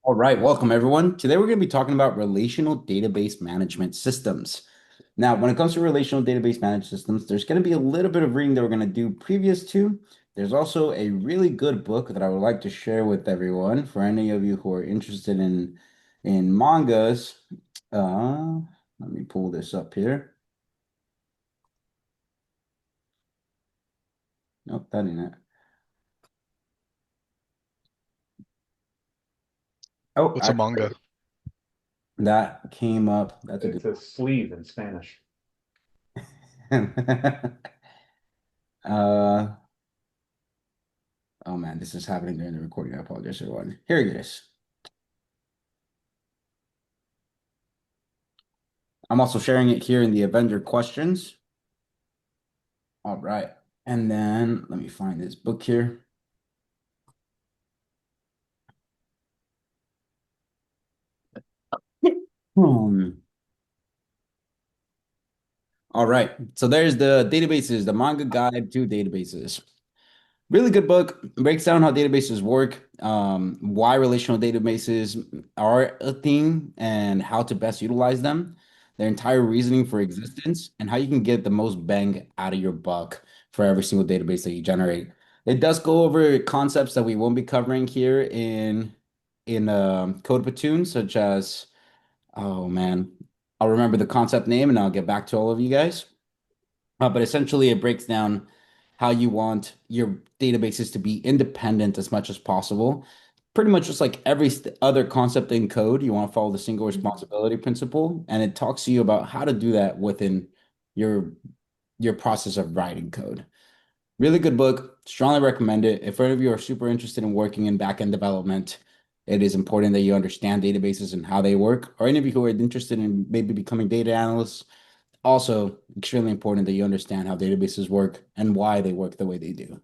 All right, welcome everyone. Today we're going to be talking about relational database management systems. Now, when it comes to relational database management systems, there's going to be a little bit of reading that we're going to do previous to. There's also a really good book that I would like to share with everyone for any of you who are interested in mangas. Uh, Let me pull this up here. Nope, that ain't it. Oh, What's a actually, manga? that came up. That's a good It's a sleeve in Spanish. one. Uh, oh man, this is happening during the recording. I apologize, everyone. Here it is. I'm also sharing it here in the Avenger questions. All right. And then let me find this book here. Hmm. All right. So there's the databases, the manga guide to databases. Really good book. Breaks down how databases work, why relational databases are a thing, and how to best utilize them, their entire reasoning for existence, and how you can get the most bang out of your buck for every single database that you generate. It does go over concepts that we won't be covering here in Code Platoon, such as, oh man, I'll remember the concept name and I'll get back to all of you guys. But essentially, it breaks down how you want your databases to be independent as much as possible. Pretty much just like every other concept in code, you want to follow the single responsibility principle, and it talks to you about how to do that within your your process of writing code. Really good book. Strongly recommend it. If any of you are super interested in working in backend development, it is important that you understand databases and how they work. Or any of you who are interested in maybe becoming data analysts, also, extremely important that you understand how databases work and why they work the way they do.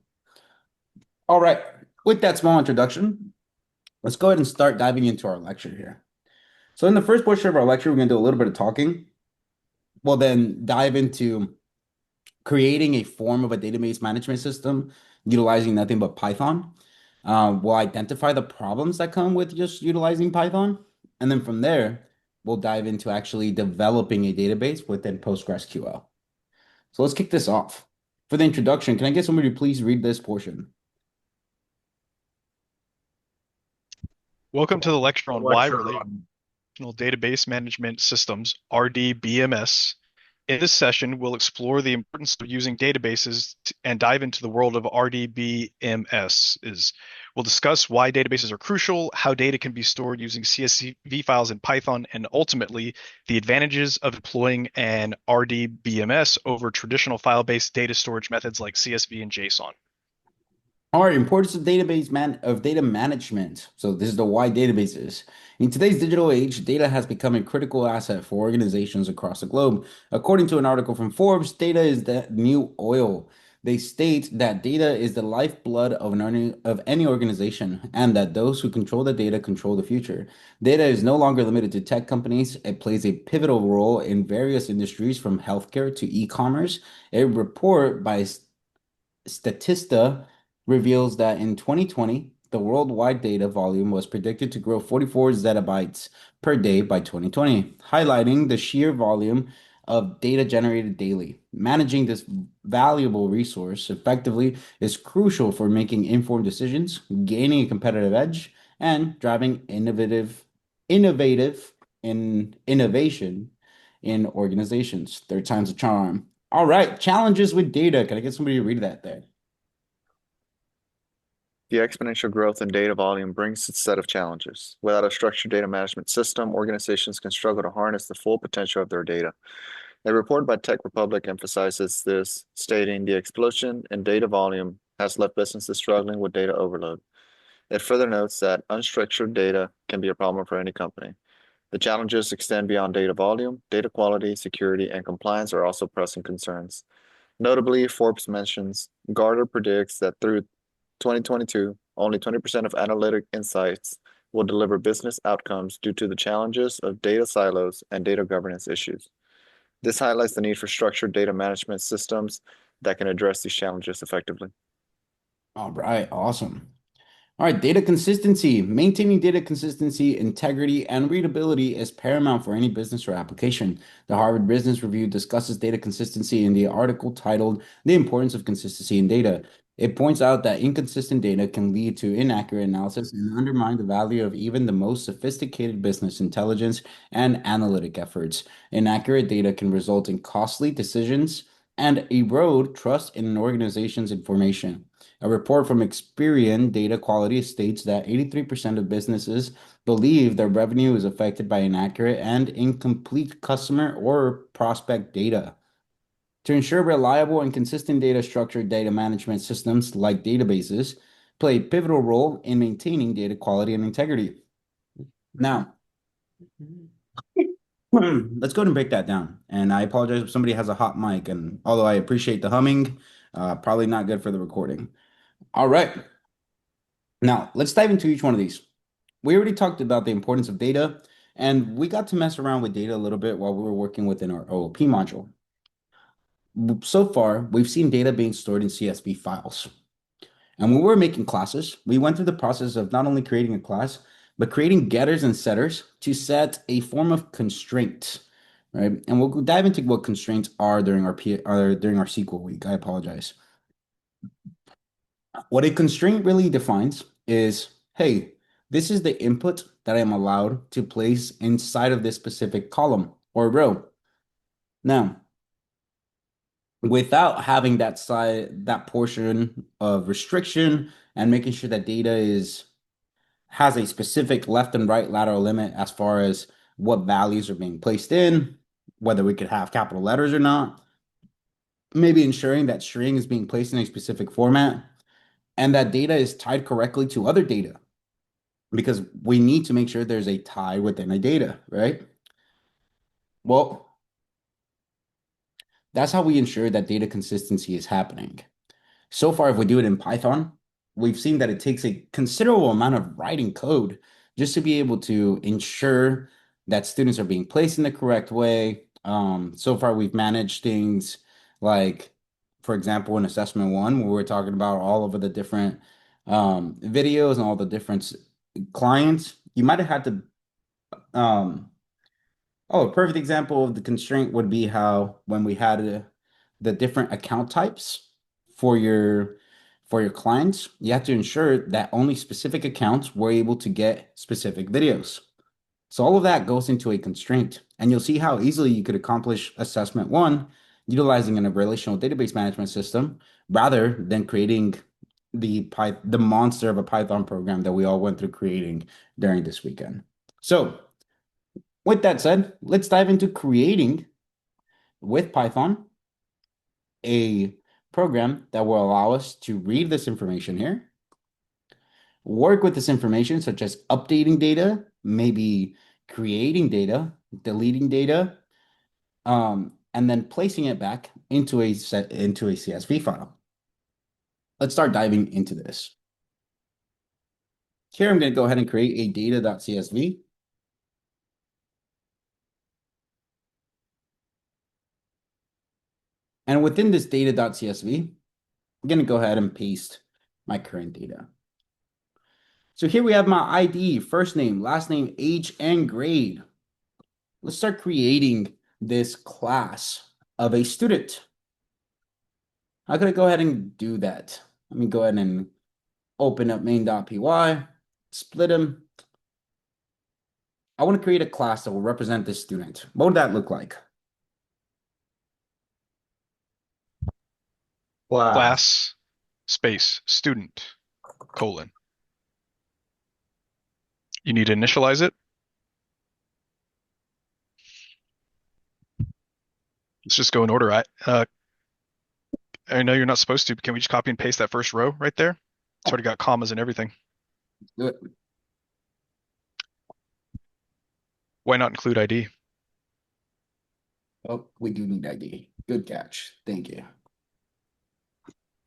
All right, with that small introduction, let's go ahead and start diving into our lecture here. So, in the first portion of our lecture, we're going to do a little bit of talking. We'll then dive into creating a form of a database management system utilizing nothing but Python. We'll identify the problems that come with just utilizing Python. And then from there, we'll dive into actually developing a database within PostgreSQL. So let's kick this off. For the introduction, can I get somebody to please read this portion? Welcome to the lecture on why Lecture relational on database management systems, RDBMS. In this session, we'll explore the importance of using databases and dive into the world of RDBMS. We'll discuss why databases are crucial, how data can be stored using CSV files in Python, and ultimately the advantages of employing an RDBMS over traditional file-based data storage methods like CSV and JSON. All right, importance of data management. So this is the why databases. In today's digital age, data has become a critical asset for organizations across the globe. According to an article from Forbes, data is the new oil. They state that data is the lifeblood of any organization, and that those who control the data control the future. Data is no longer limited to tech companies. It plays a pivotal role in various industries from healthcare to e-commerce. A report by Statista reveals that in 2020, the worldwide data volume was predicted to grow 44 zettabytes per day by 2020, highlighting the sheer volume of data generated daily. Managing this valuable resource effectively is crucial for making informed decisions, gaining a competitive edge, and driving innovative innovation in organizations. Third time's a charm. All right, challenges with data. Can I get somebody to read that there? The exponential growth in data volume brings its set of challenges. Without a structured data management system, organizations can struggle to harness the full potential of their data. A report by Tech Republic emphasizes this, stating the explosion in data volume has left businesses struggling with data overload. It further notes that unstructured data can be a problem for any company. The challenges extend beyond data volume. Data quality, security, and compliance are also pressing concerns. Notably, Forbes mentions Gartner predicts that through 2022, only 20% of analytic insights will deliver business outcomes due to the challenges of data silos and data governance issues. This highlights the need for structured data management systems that can address these challenges effectively. All right, awesome. All right, data consistency. Maintaining data consistency, integrity, and readability is paramount for any business or application. The Harvard Business Review discusses data consistency in the article titled The Importance of Consistency in Data. It points out that inconsistent data can lead to inaccurate analysis and undermine the value of even the most sophisticated business intelligence and analytic efforts. Inaccurate data can result in costly decisions and erode trust in an organization's information. A report from Experian Data Quality states that 83% of businesses believe their revenue is affected by inaccurate and incomplete customer or prospect data. To ensure reliable and consistent data, structured data management systems like databases play a pivotal role in maintaining data quality and integrity. Now, let's go ahead and break that down. And I apologize if somebody has a hot mic, and although I appreciate the humming, probably not good for the recording. All right. Now, let's dive into each one of these. We already talked about the importance of data, and we got to mess around with data a little bit while we were working within our OOP module. So far, we've seen data being stored in CSV files. And when we were making classes, we went through the process of not only creating a class, but creating getters and setters to set a form of constraint, right? And we'll dive into what constraints are during our during our SQL week. I apologize. What a constraint really defines is, hey, this is the input that I'm allowed to place inside of this specific column or row. Now, without having that portion of restriction and making sure that data has a specific left and right lateral limit as far as what values are being placed in, whether we could have capital letters or not, maybe ensuring that string is being placed in a specific format and that data is tied correctly to other data because we need to make sure there's a tie within a data, right? Well, that's how we ensure that data consistency is happening. So far, if we do it in Python, we've seen that it takes a considerable amount of writing code just to be able to ensure that students are being placed in the correct way. So far, we've managed things like, for example, in assessment one, where we're talking about all of the different videos and all the different clients. You might have had to oh, a perfect example of the constraint would be how when we had the different account types for your clients, you have to ensure that only specific accounts were able to get specific videos. So all of that goes into a constraint, and you'll see how easily you could accomplish assessment one utilizing a relational database management system rather than creating the monster of a Python program that we all went through creating during this weekend. So with that said, let's dive into creating with Python a program that will allow us to read this information here, work with this information, such as updating data, maybe creating data, deleting data, and then placing it back into a CSV file. Let's start diving into this. Here, I'm going to go ahead and create a data.csv. And within this data.csv, I'm going to go ahead and paste my current data. So here we have my ID, first name, last name, age, and grade. Let's start creating this class of a student. How can I go ahead and do that? Let me go ahead and open up main.py, split them. I want to create a class that will represent this student. What would that look like? Wow. Class space student colon. You need to initialize it. Let's just go in order. I know you're not supposed to, but can we just copy and paste that first row right there? It's already got commas and everything. Do it. Why not include ID? Oh, we do need ID. Good catch. Thank you.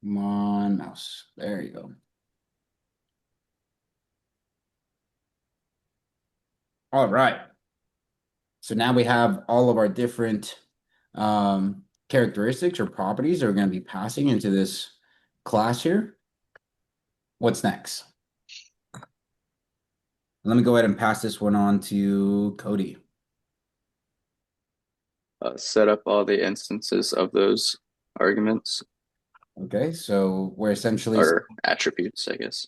Come on, mouse. There you go. All right. So now we have all of our different characteristics or properties that are going to be passing into this class here. What's next? Let me go ahead and pass this one on to Cody. Set up all the instances of those arguments Okay, so we're essentially or attributes, I guess.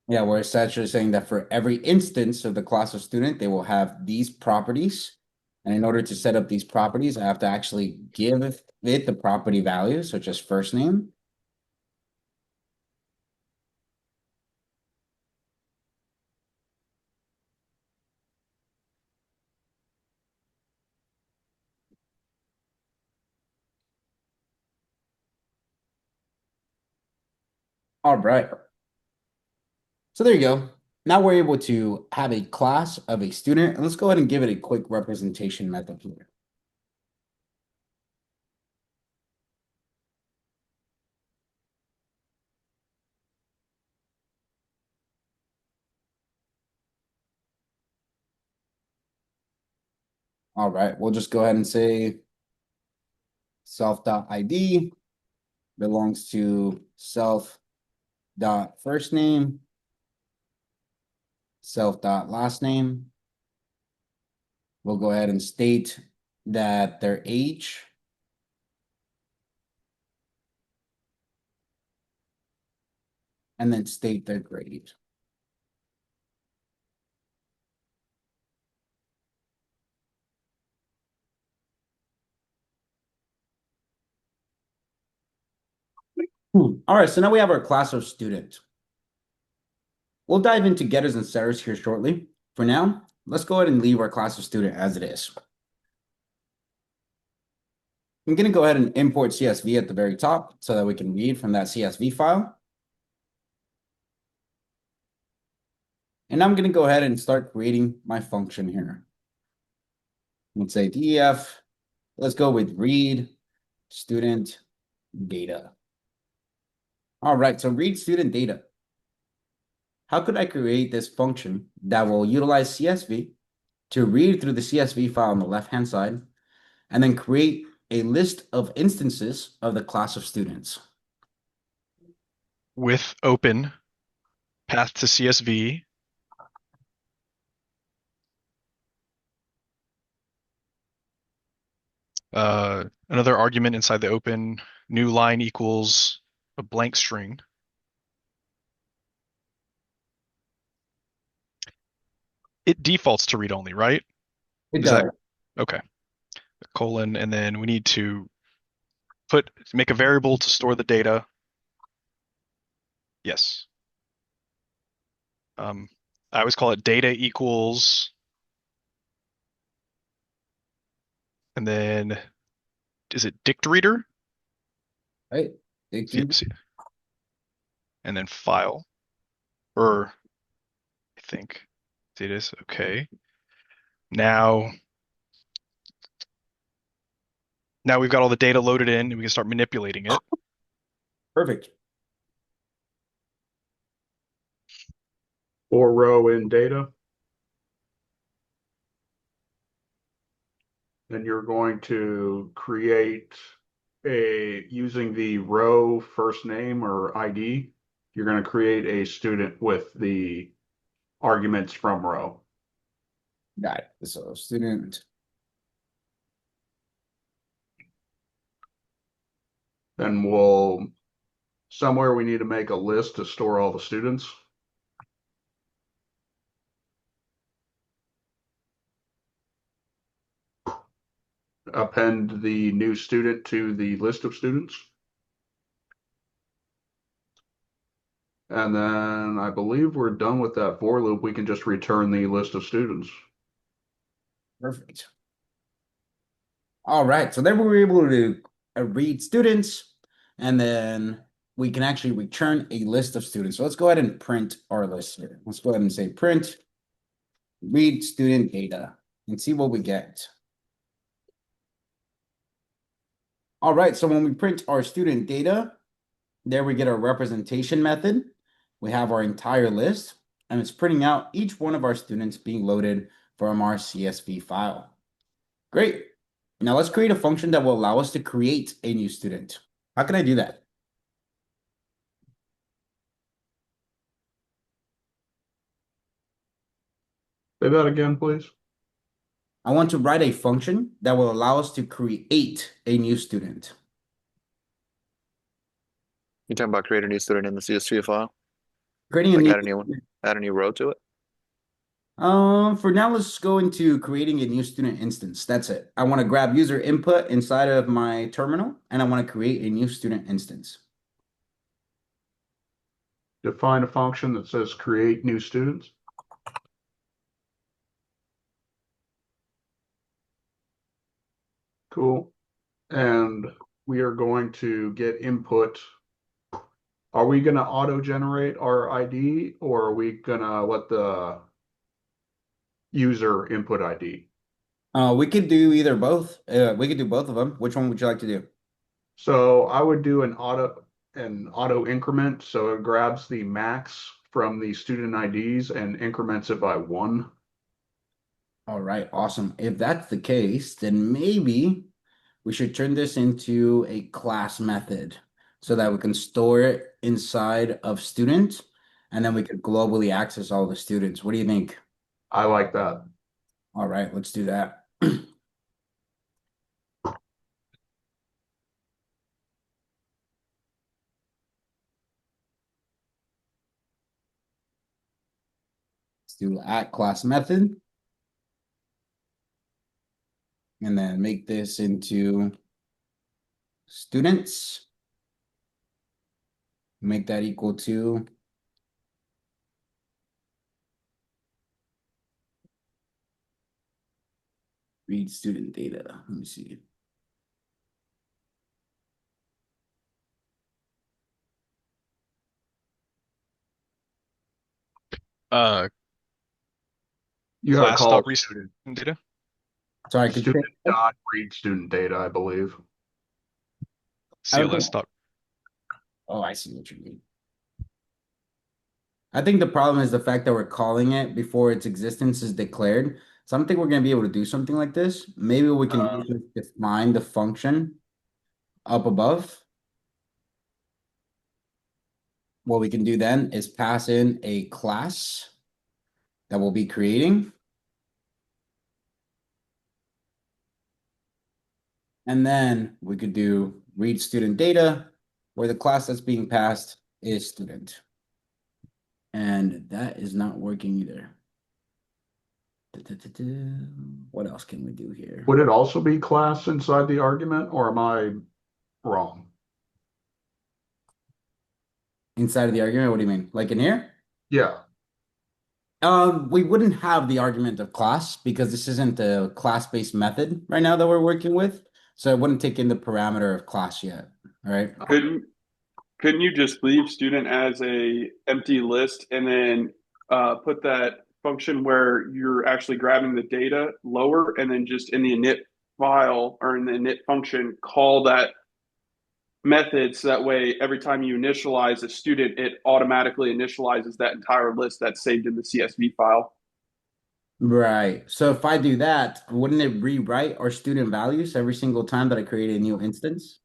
yeah, we're essentially saying that for every instance of the class of student, they will have these properties. And in order to set up these properties, I have to actually give it the property value, such as first name. All right. So there you go. Now we're able to have a class of a student. And let's go ahead and give it a quick representation method here. All right, we'll just go ahead and say self.id belongs to self.first name, self.last name. We'll go ahead and state that their age and then state their grade. All right, so now we have our class of student. We'll dive into getters and setters here shortly. For now, let's go ahead and leave our class of student as it is. I'm going to go ahead and import CSV at the very top so that we can read from that CSV file. And I'm going to go ahead and start creating my function here. Let's say def. Let's go with read student data. All right, so read student data. How could I create this function that will utilize CSV to read through the CSV file on the left-hand side and then create a list of instances of the class of students? With open path to CSV. Another argument inside the open, new line equals a blank string. It defaults to read only, right? It Is that does. okay? Colon, and then we need to make a variable to store the data. Yes. I always call it data equals, and then is it dict reader? Right? Yes. And then file, or I think it is okay. Now we've got all the data loaded in, and we can start manipulating it. Perfect. For row in data. Then you're going to create using the row first name or ID, you're going to create a student with the arguments from row. Got it. So student. Then somewhere we need to make a list to store all the students. Append the new student to the list of students. And then I believe we're done with that for loop. We can just return the list of students. Perfect. All right, so then we were able to read students, and then we can actually return a list of students. So let's go ahead and print our list here. Let's go ahead and say print read student data and see what we get. All right, so when we print our student data, there we get our representation method. We have our entire list, and it's printing out each one of our students being loaded from our CSV file. Great. Now let's create a function that will allow us to create a new student. How can I do that? Say that again, please. I want to write a function that will allow us to create a new student. You talking about creating a new student in the CSV file? Creating a Like new add a new row to it? For now, let's go into creating a new student instance. That's it. I want to grab user input inside of my terminal, and I want to create a new student instance. Define a function that says create new students. Cool. And we are going to get input. Are we going to auto-generate our ID, or are we going to let the user input ID? We could do either both. We could do both of them. Which one would you like to do? So I would do an auto increment. So it grabs the max from the student IDs and increments it by 1. All right, awesome. If that's the case, then maybe we should turn this into a class method so that we can store it inside of student, and then we could globally access all the students. What do you think? I like that. All right, let's do that. Let's do at class method. And then make this into students. Make that equal to read student data. Let me see. You gotta Class call dot it read student data. Sorry, could you student say that? dot read student data, I believe. I don't think. CLS dot. Oh, I see what you mean. I think the problem is the fact that we're calling it before its existence is declared. So I don't think we're going to be able to do something like this. Maybe we can just define the function up above. What we can do then is pass in a class that we'll be creating. And then we could do read student data, where the class that's being passed is student. And that is not working either. What else can we do here? Would it also be class inside the argument, or am I wrong? Inside of the argument, what do you mean? Like in here? Yeah. We wouldn't have the argument of class because this isn't a class-based method right now that we're working with. So it wouldn't take in the parameter of class yet. All right. Couldn't you just leave student as a empty list and then put that function where you're actually grabbing the data lower and then just in the init file or in the init function call that method so that way every time you initialize a student it automatically initializes that entire list that's saved in the CSV file. Right. So if I do that, wouldn't it rewrite our student values every single time that I create a new instance?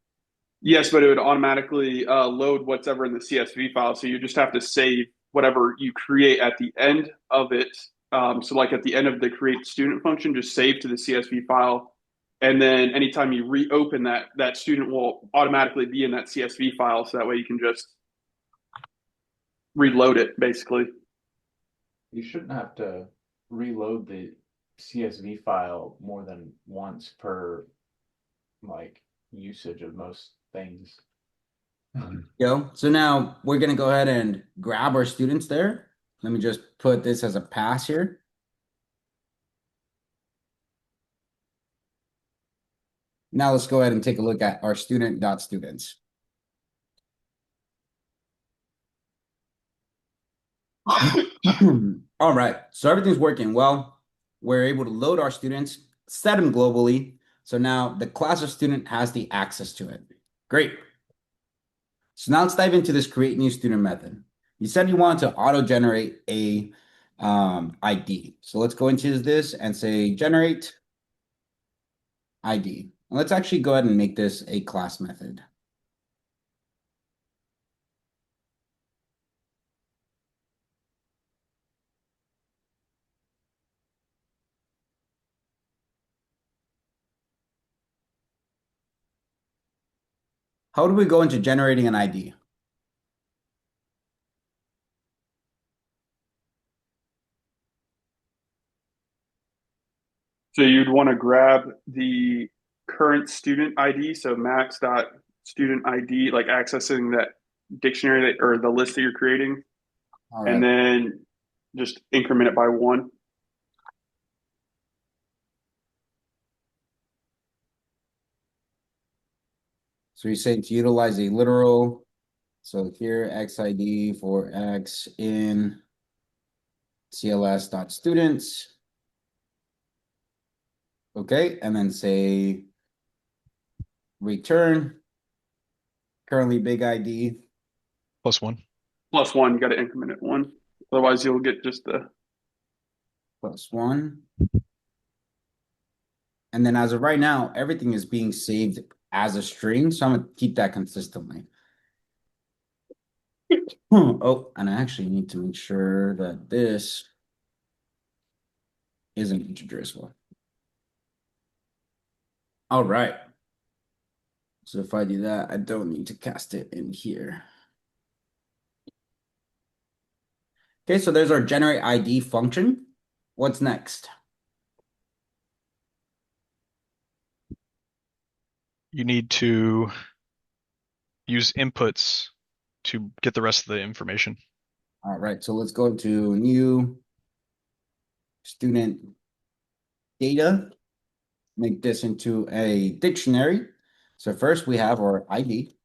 Yes, but it would automatically load whatever in the CSV file. So you just have to save whatever you create at the end of it. So like at the end of the create student function, just save to the CSV file. And then anytime you reopen that student will automatically be in that CSV file. So that way you can just reload it basically. You shouldn't have to reload the CSV file more than once per like usage of most things. So now we're going to go ahead and grab our students there. Let me just put this as a pass here. Now let's go ahead and take a look at our student.students. All right, so everything's working well. We're able to load our students, set them globally. So now the class of student has the access to it. Great. So now let's dive into this create new student method. You said you wanted to auto-generate a ID. So let's go into this and say generate ID. Let's actually go ahead and make this a class method. How do we go into generating an ID? So you'd want to grab the current student ID, so max dot student ID, like accessing that dictionary that, or the list that you're creating, All and right. then just increment it by one. So you're saying to utilize a literal. So here, XID for X in CLS.students. Okay, and then say return currently big ID +1. Plus one, you got to increment it one. Otherwise, you'll get just the. +1. And then as of right now, everything is being saved as a string. So I'm gonna keep that consistently. Oh, and I actually need to make sure that this is an integer as well. All right. So if I do that, I don't need to cast it in here. Okay, so there's our generate ID function. What's next? You need to use inputs to get the rest of the information. All right, so let's go to new student data, make this into a dictionary. So first we have our ID,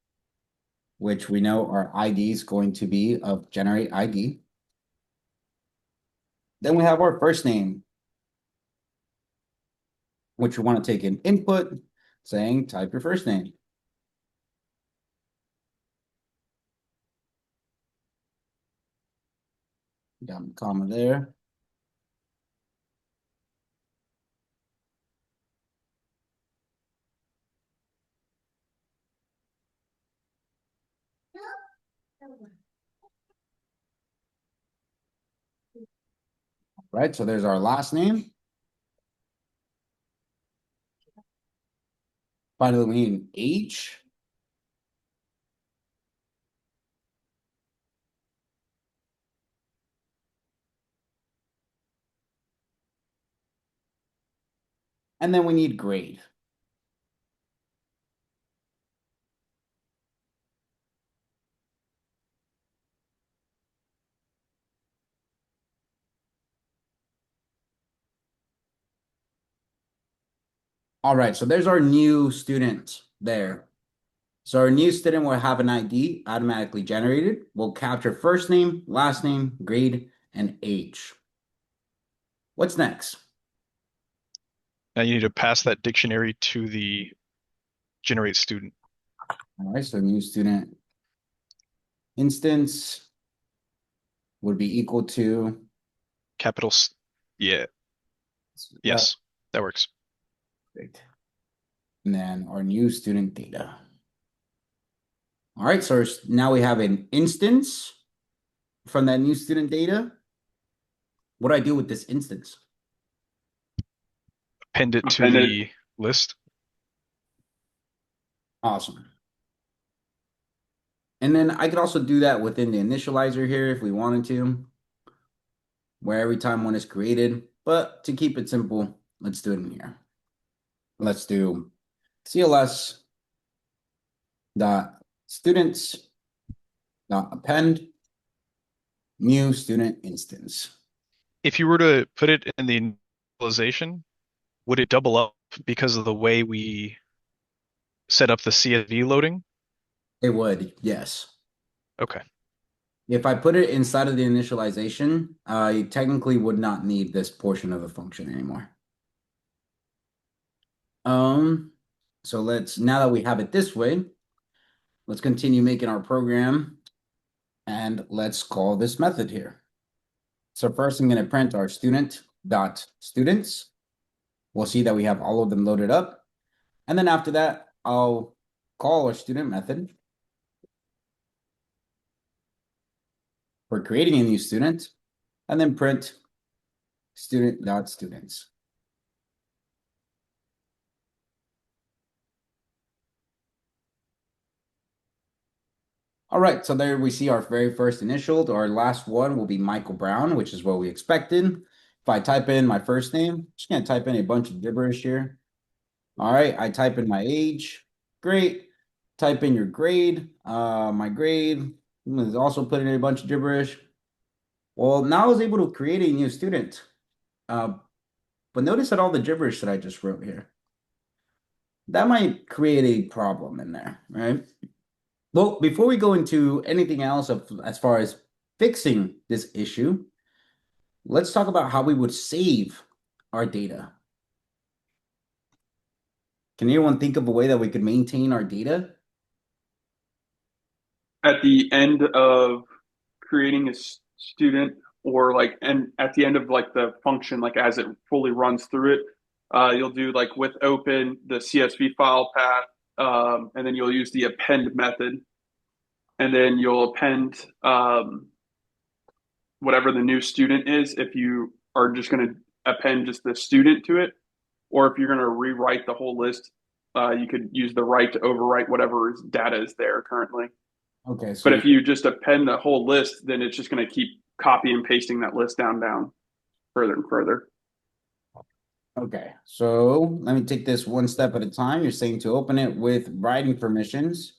which we know our ID is going to be of generate ID. Then we have our first name, which we want to take an input saying type your first name. Got a comma there. Right, so there's our last name. Finally, we need an H. And then we need grade. All right, so there's our new student there. So our new student will have an ID automatically generated. We'll capture first name, last name, grade, and age. What's next? Now you need to pass that dictionary to the generate student. All right, so new student instance would be equal to Yeah. Yes, that works. Perfect. And then our new student data. All right, so now we have an instance from that new student data. What do I do with this instance? Append it to Append it. the list. Awesome. And then I could also do that within the initializer here if we wanted to, where every time one is created. But to keep it simple, let's do it in here. Let's do CLS dot students dot append new student instance. If you were to put it in the initialization, would it double up because of the way we set up the CSV loading? It would, yes. Okay. If I put it inside of the initialization, I technically would not need this portion of the function anymore. So now that we have it this way, let's continue making our program and let's call this method here. So first I'm going to print our student.students. We'll see that we have all of them loaded up. And then after that, I'll call our student method for creating a new student and then print student.students. All right, so there we see our very first initial. Our last one will be Michael Brown, which is what we expected. If I type in my first name, just gonna type in a bunch of gibberish here. All right, I type in my age. Great. Type in your grade. My grade is also put in a bunch of gibberish. Well, now I was able to create a new student. But notice that all the gibberish that I just wrote here, that might create a problem in there, right? Well, before we go into anything else as far as fixing this issue, let's talk about how we would save our data. Can anyone think of a way that we could maintain our data? At the end of creating a student, or like, and at the end of like the function, like as it fully runs through it, you'll do like with open the CSV file path, and then you'll use the append method, and then you'll append whatever the new student is, if you are just going to append just the student to it, or if you're going to rewrite the whole list, you could use the right to overwrite whatever data is there currently. Okay, so But if you just append the whole list, then it's just going to keep copy and pasting that list down further and further. okay, so let me take this one step at a time. You're saying to open it with writing permissions.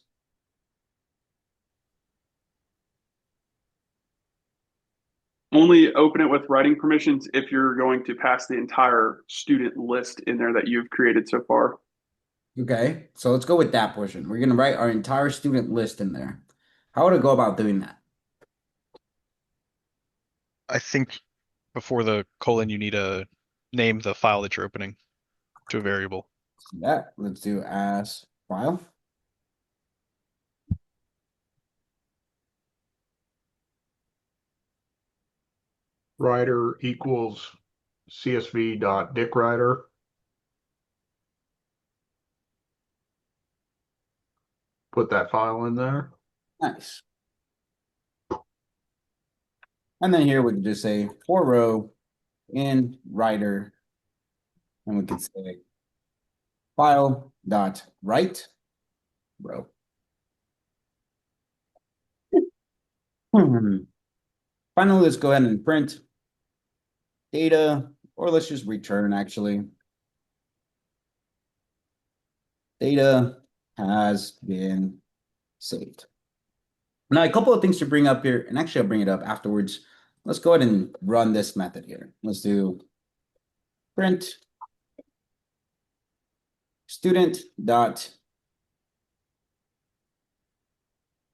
Only open it with writing permissions if you're going to pass the entire student list in there that you've created so far. Okay, so let's go with that portion. We're gonna write our entire student list in there. How would I go about doing that? I think before the colon, you need to name the file that you're opening to a variable. Yeah, let's do as file. Writer equals csv.dickwriter. Put that file in there. Nice. And then here we can just say for row in writer, and we could say file dot write row. Finally, let's go ahead and print data, or let's just return actually. Data has been saved. Now, a couple of things to bring up here, and actually I'll bring it up afterwards. Let's go ahead and run this method here. Let's do print student dot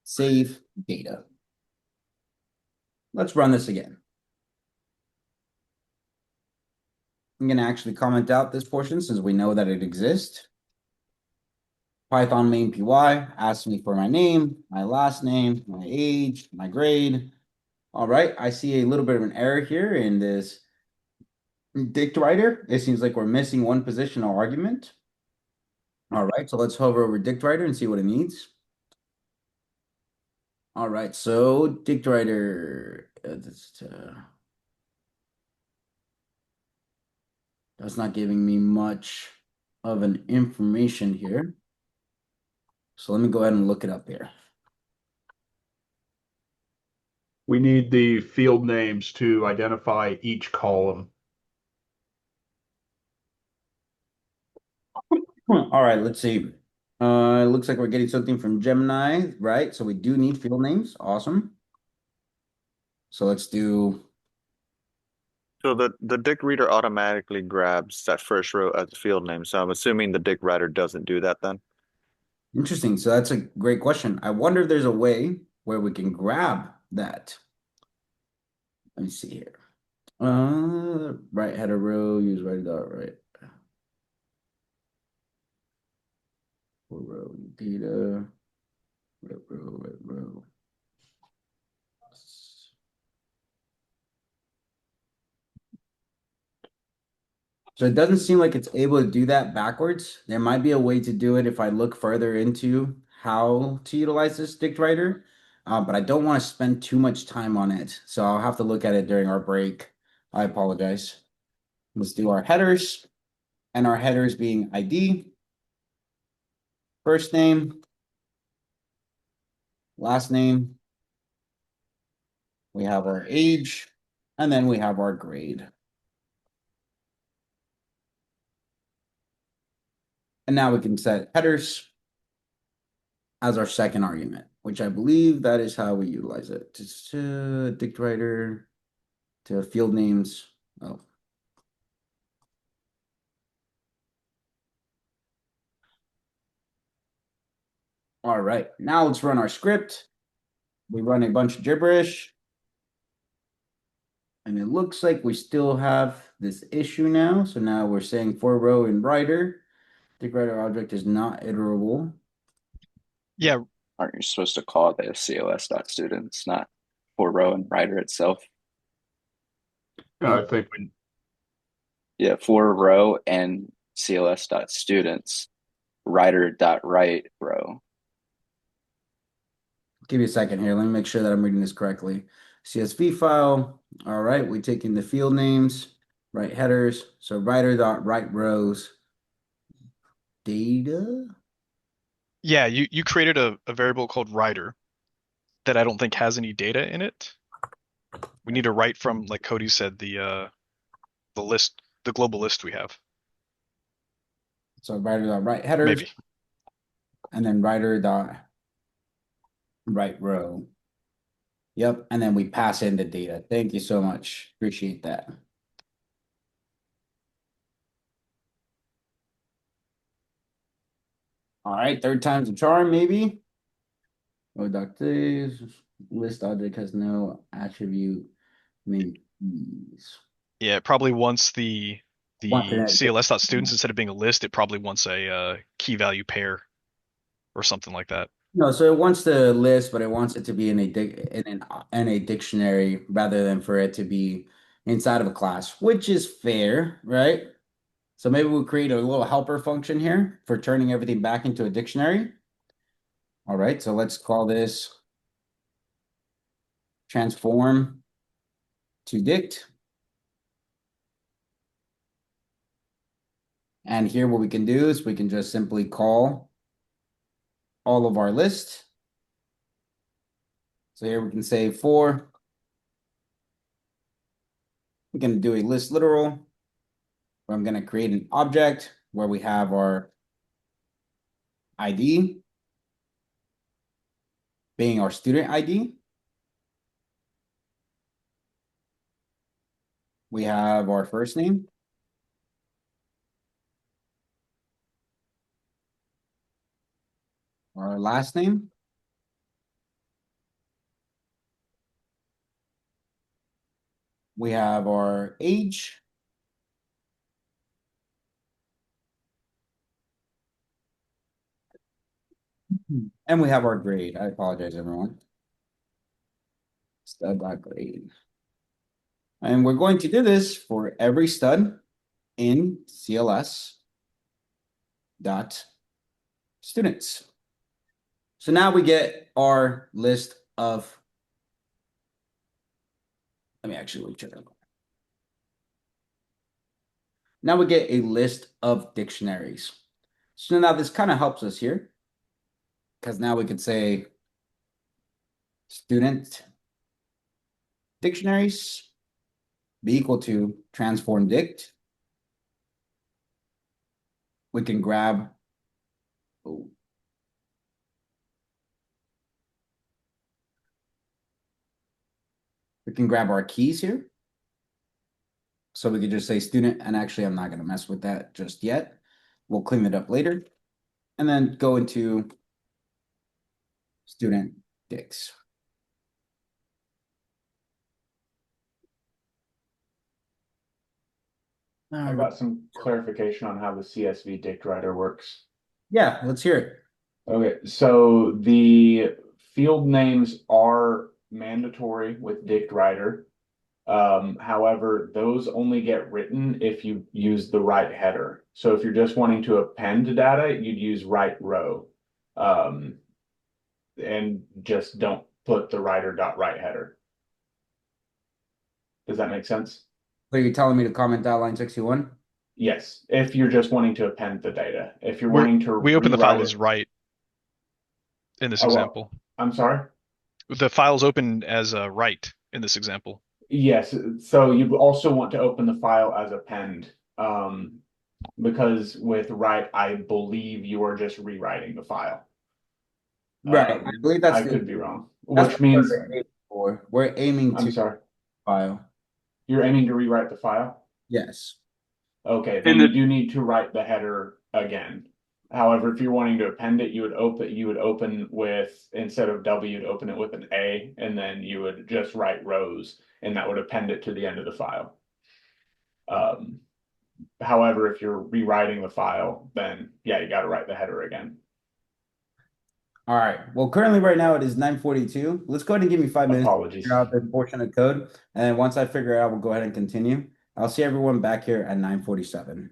save data. Let's run this again. I'm going to actually comment out this portion since we know that it exists. Python main py asks me for my name, my last name, my age, my grade. All right, I see a little bit of an error here in this dict writer. It seems like we're missing one positional argument. All right, so let's hover over dict writer and see what it needs. All right, so dict writer, that's not giving me much of an information here. So let me go ahead and look it up here. We need the field names to identify each column. All right, let's see. It looks like we're getting something from Gemini, right? So we do need field names. Awesome. So let's do. So the dict reader automatically grabs that first row as a field name. So I'm assuming the dict writer doesn't do that then. Interesting. So that's a great question. I wonder if there's a way where we can grab that. Let me see here. Right header row, use right dot right. Row data. Right row. So it doesn't seem like it's able to do that backwards. There might be a way to do it if I look further into how to utilize this dict writer, but I don't want to spend too much time on it. So I'll have to look at it during our break. I apologize. Let's do our headers, and our headers being ID, first name, last name. We have our age, and then we have our grade. And now we can set headers as our second argument, which I believe that is how we utilize it. Just to dict writer, to field names. Oh. All right, now let's run our script. We run a bunch of gibberish. And it looks like we still have this issue now. So now we're saying for row in writer, the writer object is not iterable. Yeah, Aren't you supposed to call the COS.students, not for row and writer itself? I think Yeah, for row and CLS.students, writer.write row. Give me a second here. Let me make sure that I'm reading this correctly. CSV file. All right, we take in the field names, write headers. So writer.write rows data. yeah, you created a variable called writer that I don't think has any data in it. We need to write from, like Cody said, the list, the global list we have. So writer.write headers. Maybe. And then writer.write row. Yep, and then we pass in the data. Thank you so much. Appreciate that. All right, third time's a charm, maybe. Oh, doctors list object has no attribute name keys. Yeah, it probably wants the Want an CLS.students instead of being a list, it probably wants a key value pair or something like that. No, so it wants the list, but it wants it to be in a dictionary rather than for it to be inside of a class, which is fair, right? So maybe we'll create a little helper function here for turning everything back into a dictionary. All right, so let's call this transform to dict. And here what we can do is we can just simply call all of our lists. So here we can say for, we're going to do a list literal, where I'm going to create an object where we have our ID being our student ID. We have our first name. Our last name. We have our age. And we have our grade. I apologize, everyone. Stud.grade. And we're going to do this for every stud in CLS dot students. So now we get our list of, let me actually check it out. Now we get a list of dictionaries. So now this kind of helps us here, because now we could say student dictionaries be equal to transform dict. We can grab, oh, we can grab our keys here. So we could just say student, and actually I'm not going to mess with that just yet. We'll clean it up later. And then go into student dicts. I got some clarification on how the CSV dict writer works. Yeah, let's hear it. Okay, so the field names are mandatory with dict writer. However, those only get written if you use the right header. So if you're just wanting to append data, you'd use write row. And just don't put the writer.write header. Does that make sense? So you're telling me to comment that line 61? Yes, if you're just wanting to append the data. If you're We're- wanting to We open the rewrite file it, as write in this Oh, well. example. I'm sorry? The file's open as a write in this example. Yes, so you also want to open the file as append. Because with write, I believe you are just rewriting the file. Right. I believe I could be wrong, that's which what we're means, aiming for. We're aiming I'm to sorry, file. you're aiming to rewrite the file? Yes. Okay, then And you the, do need to write the header again. However, if you're wanting to append it, you would open with, instead of W, you'd open it with an A, and then you would just write rows, and that would append it to the end of the file. However, if you're rewriting the file, then yeah, you got to write the header again. All right. Well, currently right now it is 9:42. Let's go ahead and give me 5 minutes to Apologies. figure out this portion of code. And once I figure it out, we'll go ahead and continue. I'll see everyone back here at 9:47.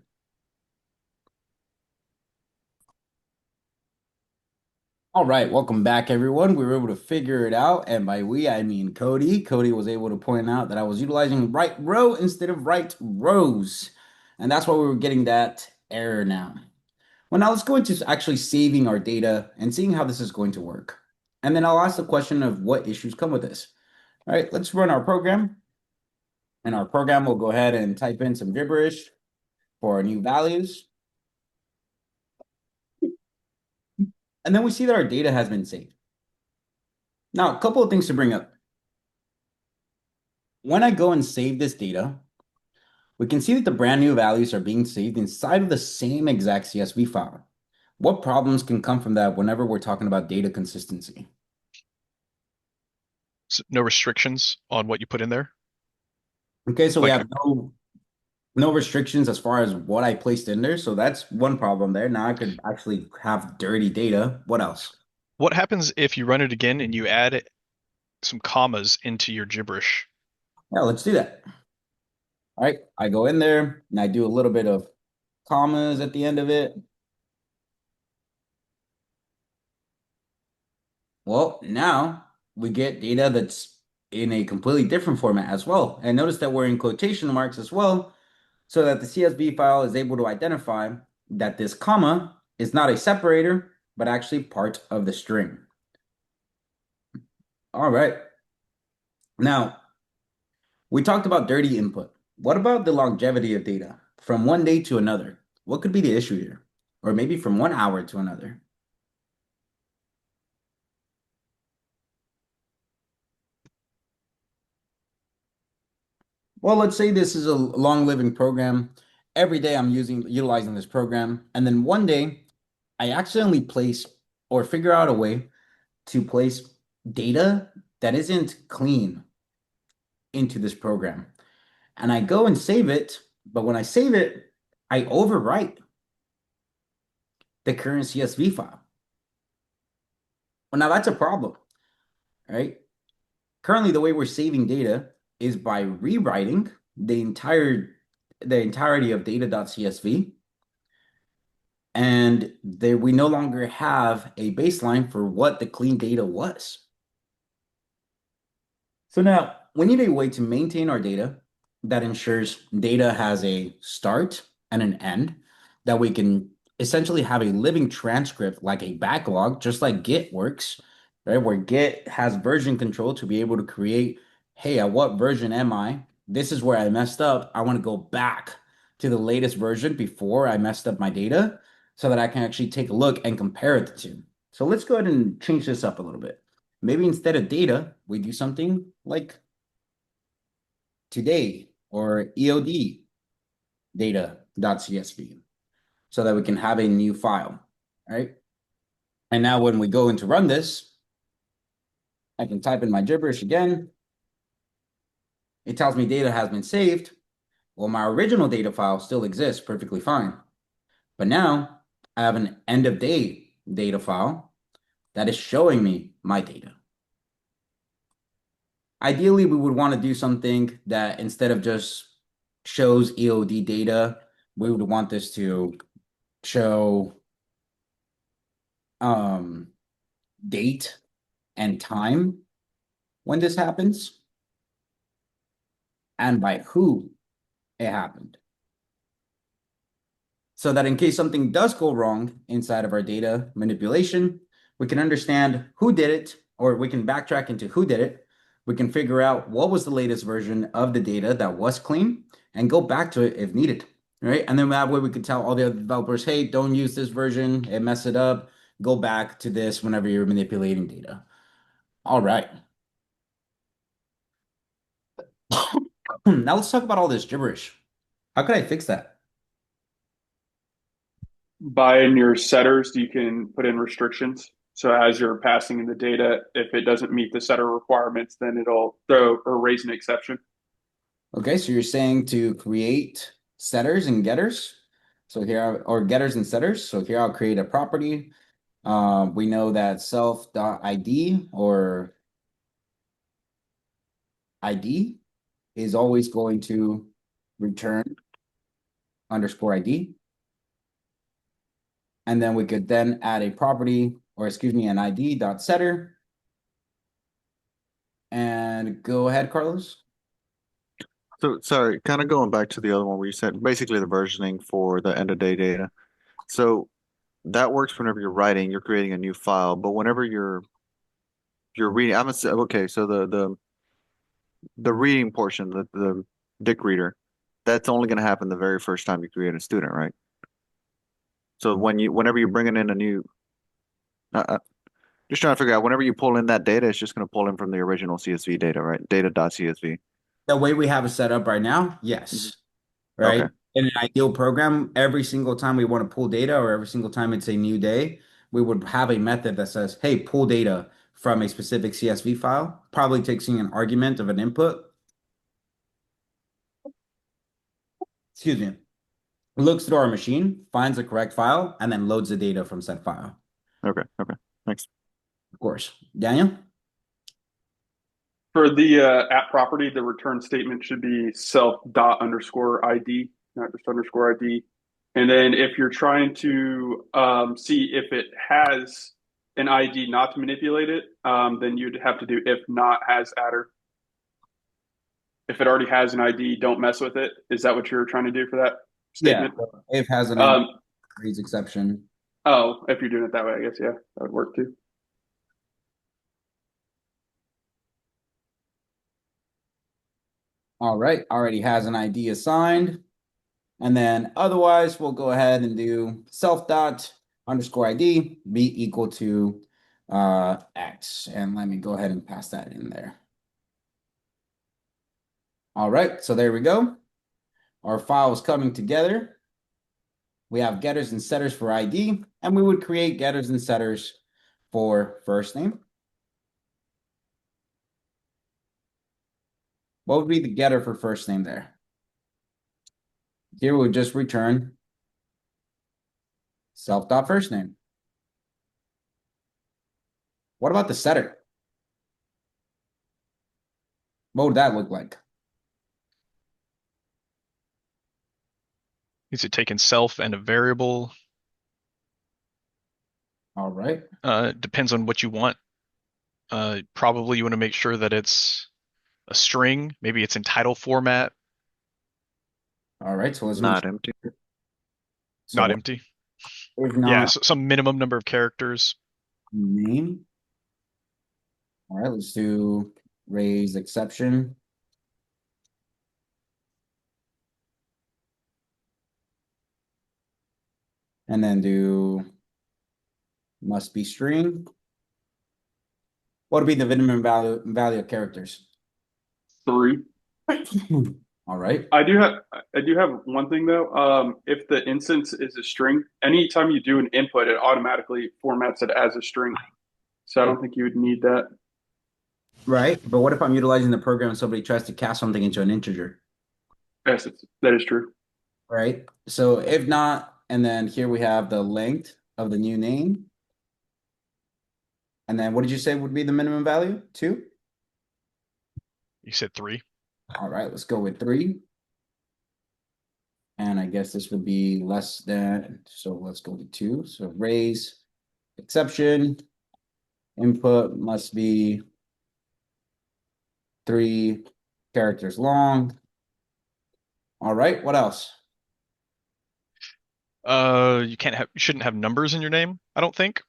All right, welcome back, everyone. We were able to figure it out, and by we, I mean Cody. Cody was able to point out that I was utilizing right row instead of right rows, and that's why we were getting that error now. Well, now let's go into actually saving our data and seeing how this is going to work. And then I'll ask the question of what issues come with this. All right, let's run our program. And our program will go ahead and type in some gibberish for our new values. And then we see that our data has been saved. Now, a couple of things to bring up. When I go and save this data, we can see that the brand new values are being saved inside of the same exact CSV file. What problems can come from that whenever we're talking about data consistency? So no restrictions on what you put in there. Okay, so we Like have no restrictions as far as what I placed in there. So that's one problem there. Now I could actually have dirty data. What else? what happens if you run it again and you add some commas into your gibberish? Yeah, let's do that. All right, I go in there and I do a little bit of commas at the end of it. Well, now we get data that's in a completely different format as well. And notice that we're in quotation marks as well, so that the CSV file is able to identify that this comma is not a separator, but actually part of the string. All right. Now, we talked about dirty input. What about the longevity of data from one day to another? What could be the issue here? Or maybe from 1 hour to another? Well, let's say this is a long living program. Every day I'm utilizing this program. And then one day I accidentally place or figure out a way to place data that isn't clean into this program. And I go and save it. But when I save it, I overwrite the current CSV file. Well, now that's a problem, right? Currently, the way we're saving data is by rewriting the entirety of data.csv, and there we no longer have a baseline for what the clean data was. So now we need a way to maintain our data that ensures data has a start and an end, that we can essentially have a living transcript like a backlog, just like Git works, right? Where Git has version control to be able to create, hey, at what version am I? This is where I messed up. I want to go back to the latest version before I messed up my data so that I can actually take a look and compare it to two. So let's go ahead and change this up a little bit. Maybe instead of data, we do something like today or EOD data.csv so that we can have a new file, right? And now when we go in to run this, I can type in my gibberish again. It tells me data has been saved. Well, my original data file still exists perfectly fine. But now I have an end of day data file that is showing me my data. Ideally, we would want to do something that instead of just shows EOD data, we would want this to show date and time when this happens and by who it happened. So that in case something does go wrong inside of our data manipulation, we can understand who did it or we can backtrack into who did it. We can figure out what was the latest version of the data that was clean and go back to it if needed, right? And then that way we could tell all the other developers, hey, don't use this version, it messed it up. Go back to this whenever you're manipulating data. All right. Now let's talk about all this gibberish. How could I fix that? By in your setters, you can put in restrictions. So as you're passing in the data, if it doesn't meet the setter requirements, then it'll throw or raise an exception. Okay, so you're saying to create setters and getters. So here, or getters and setters. So here I'll create a property. We know that self.id or ID is always going to return underscore ID. And then we could then add a property, or excuse me, an ID dot setter. And go ahead, Carlos. So sorry, kind of going back to the other one where you said basically the versioning for the end of day data. So that works whenever you're writing, you're creating a new file, but whenever you're reading, I'm gonna say, okay, so the reading portion, the dick reader, that's only going to happen the very first time you create a student, right? So whenever you're bringing in a new, uh, just trying to figure out whenever you pull in that data, it's just going to pull in from the original CSV data, right? Data.csv. The way we have it set up right now, yes. Okay. Right? In an ideal program, every single time we want to pull data or every single time it's a new day, we would have a method that says, hey, pull data from a specific CSV file, probably taking an argument of an input. Excuse me. Looks through our machine, finds the correct file, and then loads the data from said file. Okay. Okay. Thanks. Of course. Daniel? For the app property, the return statement should be self dot underscore ID, not just underscore ID. And then if you're trying to see if it has an ID not to manipulate it, then you'd have to do if not has adder. If it already has an ID, don't mess with it. Is that what you're trying to do for that Yeah. statement? If has an Um, freeze exception. oh, if you're doing it that way, I guess, yeah, that would work too. All right. Already has an ID assigned. And then otherwise, we'll go ahead and do self dot underscore ID be equal to X. And let me go ahead and pass that in there. All right, so there we go. Our file is coming together. We have getters and setters for ID, and we would create getters and setters for first name. What would be the getter for first name there? Here we would just return self.first name. What about the setter? What would that look like? Is it taking self and a variable? All right. Depends on what you want. Probably you want to make sure that it's a string. Maybe it's in title format, All right, so let's make Not sure. empty. So not empty. if Yeah, not so some minimum number of characters. name. All right, let's do raise exception. And then do must be string. What would be the minimum value of characters? 3. All right. I do have one thing though. If the instance is a string, anytime you do an input, it automatically formats it as a string. So I don't think you would need that. Right. But what if I'm utilizing the program and somebody tries to cast something into an integer? Yes, that is true. Right. So if not, and then here we have the length of the new name. And then what did you say would be the minimum value? 2? You said 3. All right, let's go with 3. And I guess this would be less than, so let's go to 2. So raise exception. Input must be 3 characters long. All right, what else? You shouldn't have numbers in your name, I don't think.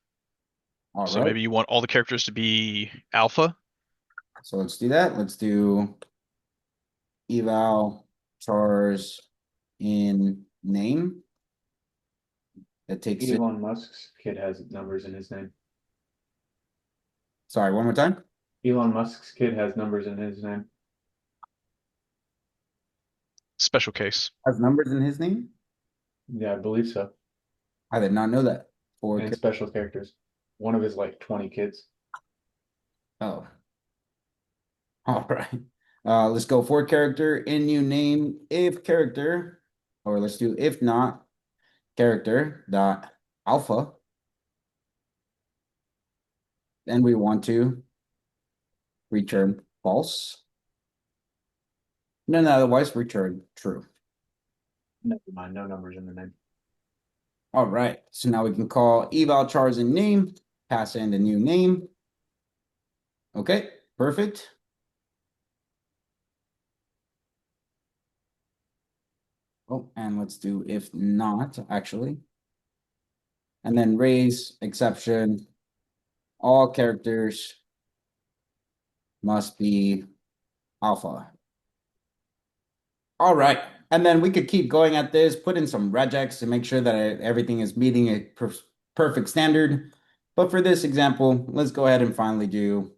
All So right. maybe you want all the characters to be alpha. So let's do that. Let's do eval chars in name. That takes it. Elon Musk's kid has numbers in his name. Sorry, one more time. Elon Musk's kid has numbers in his name. Special case. Has numbers in his name? Yeah, I believe so. I did not know that. For And special characters. One of his like 20 kids. oh. All right. Let's go for character in new name if character, or let's do if not character dot alpha. Then we want to return false. Then otherwise return true. Never mind, no numbers in the name. All right. So now we can call eval chars in name, pass in the new name. Okay, perfect. Oh, and let's do if not, actually. And then raise exception. All characters must be alpha. All right. And then we could keep going at this, put in some regex to make sure that everything is meeting a perfect standard. But for this example, let's go ahead and finally do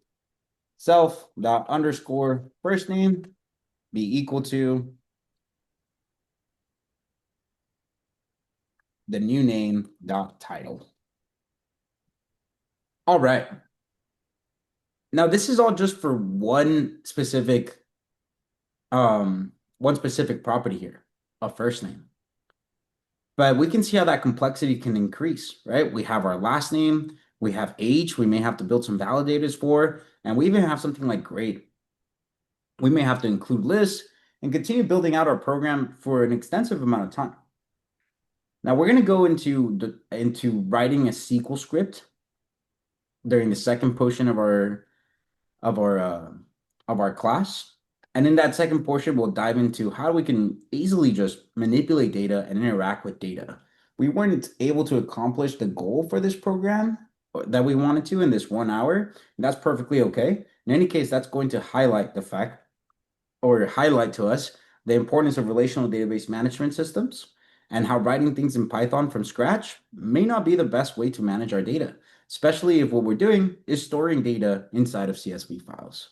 self dot underscore first name be equal to the new name dot title. All right. Now this is all just for one specific property here, a first name. But we can see how that complexity can increase, right? We have our last name, we have age, we may have to build some validators for, and we even have something like grade. We may have to include lists and continue building out our program for an extensive amount of time. Now we're going to go into writing a SQL script during the second portion of our class. And in that second portion, we'll dive into how we can easily just manipulate data and interact with data. We weren't able to accomplish the goal for this program that we wanted to in this 1 hour. And that's perfectly okay. In any case, that's going to highlight the fact or highlight to us the importance of relational database management systems and how writing things in Python from scratch may not be the best way to manage our data, especially if what we're doing is storing data inside of CSV files.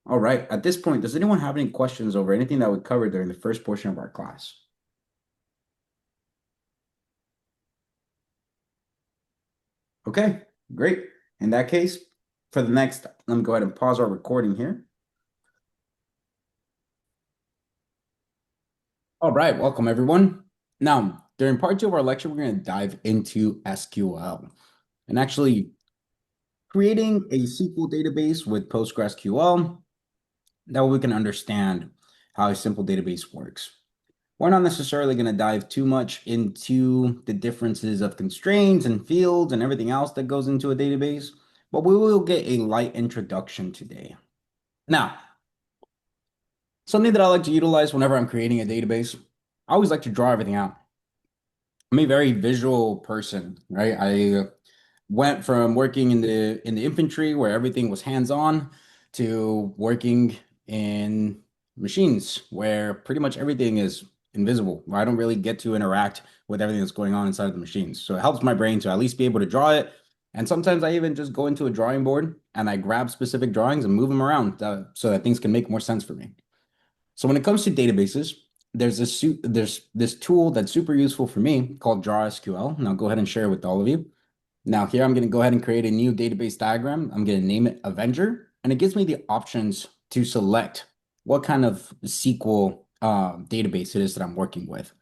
All right, at this point, does anyone have any questions over anything that we covered during the first portion of our class? Okay, great. In that case, for the next, let me go ahead and pause our recording here. All right, welcome everyone. Now, during part 2 of our lecture, we're going to dive into SQL and actually creating a SQL database with PostgreSQL. That way we can understand how a simple database works. We're not necessarily going to dive too much into the differences of constraints and fields and everything else that goes into a database, but we will get a light introduction today. Now, something that I like to utilize whenever I'm creating a database, I always like to draw everything out. I'm a very visual person, right? I went from working in the infantry where everything was hands-on to working in machines where pretty much everything is invisible. I don't really get to interact with everything that's going on inside of the machines. So it helps my brain to at least be able to draw it. And sometimes I even just go into a drawing board and I grab specific drawings and move them around so that things can make more sense for me. So when it comes to databases, there's this tool that's super useful for me called DrawSQL, and I'll go ahead and share it with all of you. Now here I'm going to go ahead and create a new database diagram. I'm going to name it Avenger, and it gives me the options to select what kind of SQL database it is that I'm working with.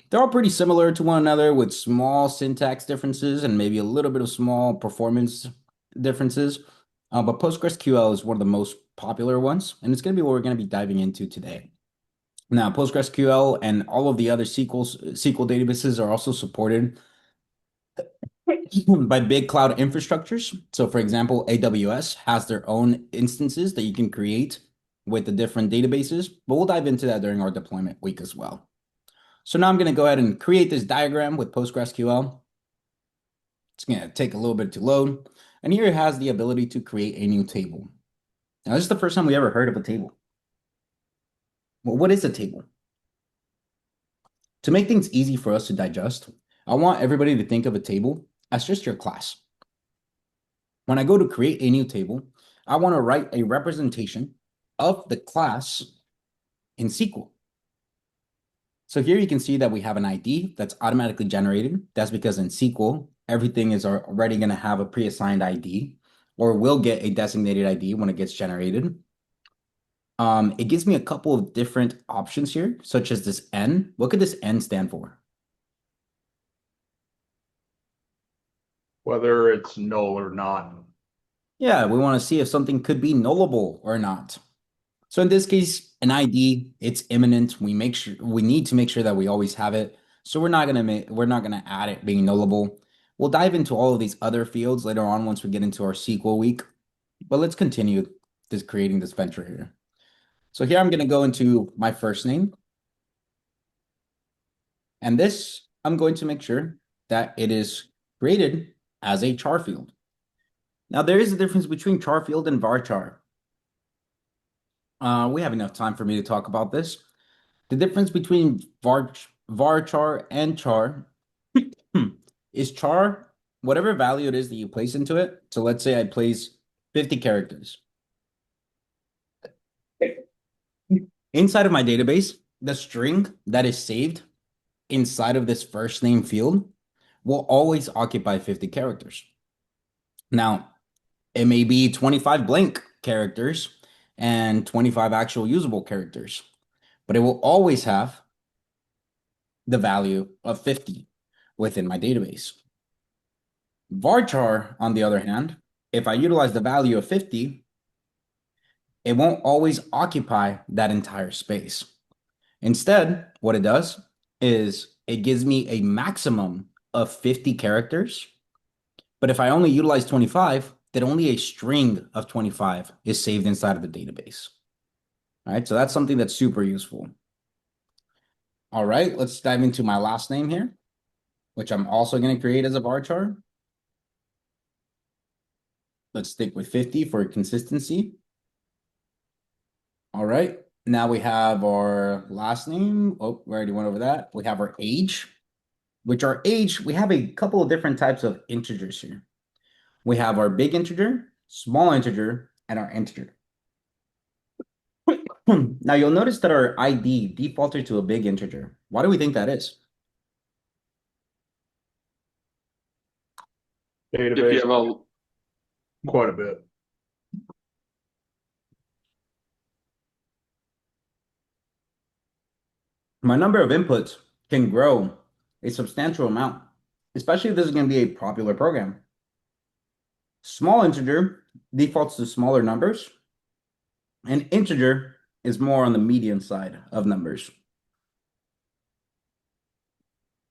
They're all pretty similar to one another with small syntax differences and maybe a little bit of small performance differences. But PostgreSQL is one of the most popular ones, and it's going to be what we're going to be diving into today. Now, PostgreSQL and all of the other SQL databases are also supported by big cloud infrastructures. So, for example, AWS has their own instances that you can create with the different databases, but we'll dive into that during our deployment week as well. So now I'm going to go ahead and create this diagram with PostgreSQL. It's going to take a little bit to load. And here it has the ability to create a new table. Now, this is the first time we ever heard of a table. Well, what is a table? To make things easy for us to digest, I want everybody to think of a table as just your class. When I go to create a new table, I want to write a representation of the class in SQL. So here you can see that we have an ID that's automatically generated. That's because in SQL, everything is already going to have a pre-assigned ID or will get a designated ID when it gets generated. It gives me a couple of different options here, such as this N. What could this N stand for? Whether it's null or not. Yeah, we want to see if something could be nullable or not. So in this case, an ID, it's imminent. We need to make sure that we always have it. So we're not gonna add it being nullable. We'll dive into all of these other fields later on once we get into our SQL week. But let's continue creating this venture here. So here I'm gonna go into my first name. And this, I'm going to make sure that it is created as a char field. Now there is a difference between char field and varchar. We have enough time for me to talk about this. The difference between varchar and char is char, whatever value it is that you place into it. So let's say I place 50 characters. Inside of my database, the string that is saved inside of this first name field will always occupy 50 characters. Now, it may be 25 blank characters and 25 actual usable characters, but it will always have the value of 50 within my database. Varchar, on the other hand, if I utilize the value of 50, it won't always occupy that entire space. Instead, what it does is it gives me a maximum of 50 characters, but if I only utilize 25, then only a string of 25 is saved inside of the database. All right, so that's something that's super useful. All right, let's dive into my last name here, which I'm also going to create as a varchar. Let's stick with 50 for consistency. All right, now we have our last name. Oh, we already went over that. We have our age, which our age, we have a couple of different types of integers here. We have our big integer, small integer, and our integer. Now you'll notice that our ID defaulted to a big integer. Why do we think that is? If Database, you have a quite a bit. My number of inputs can grow a substantial amount, especially if this is going to be a popular program. Small integer defaults to smaller numbers, and integer is more on the medium side of numbers.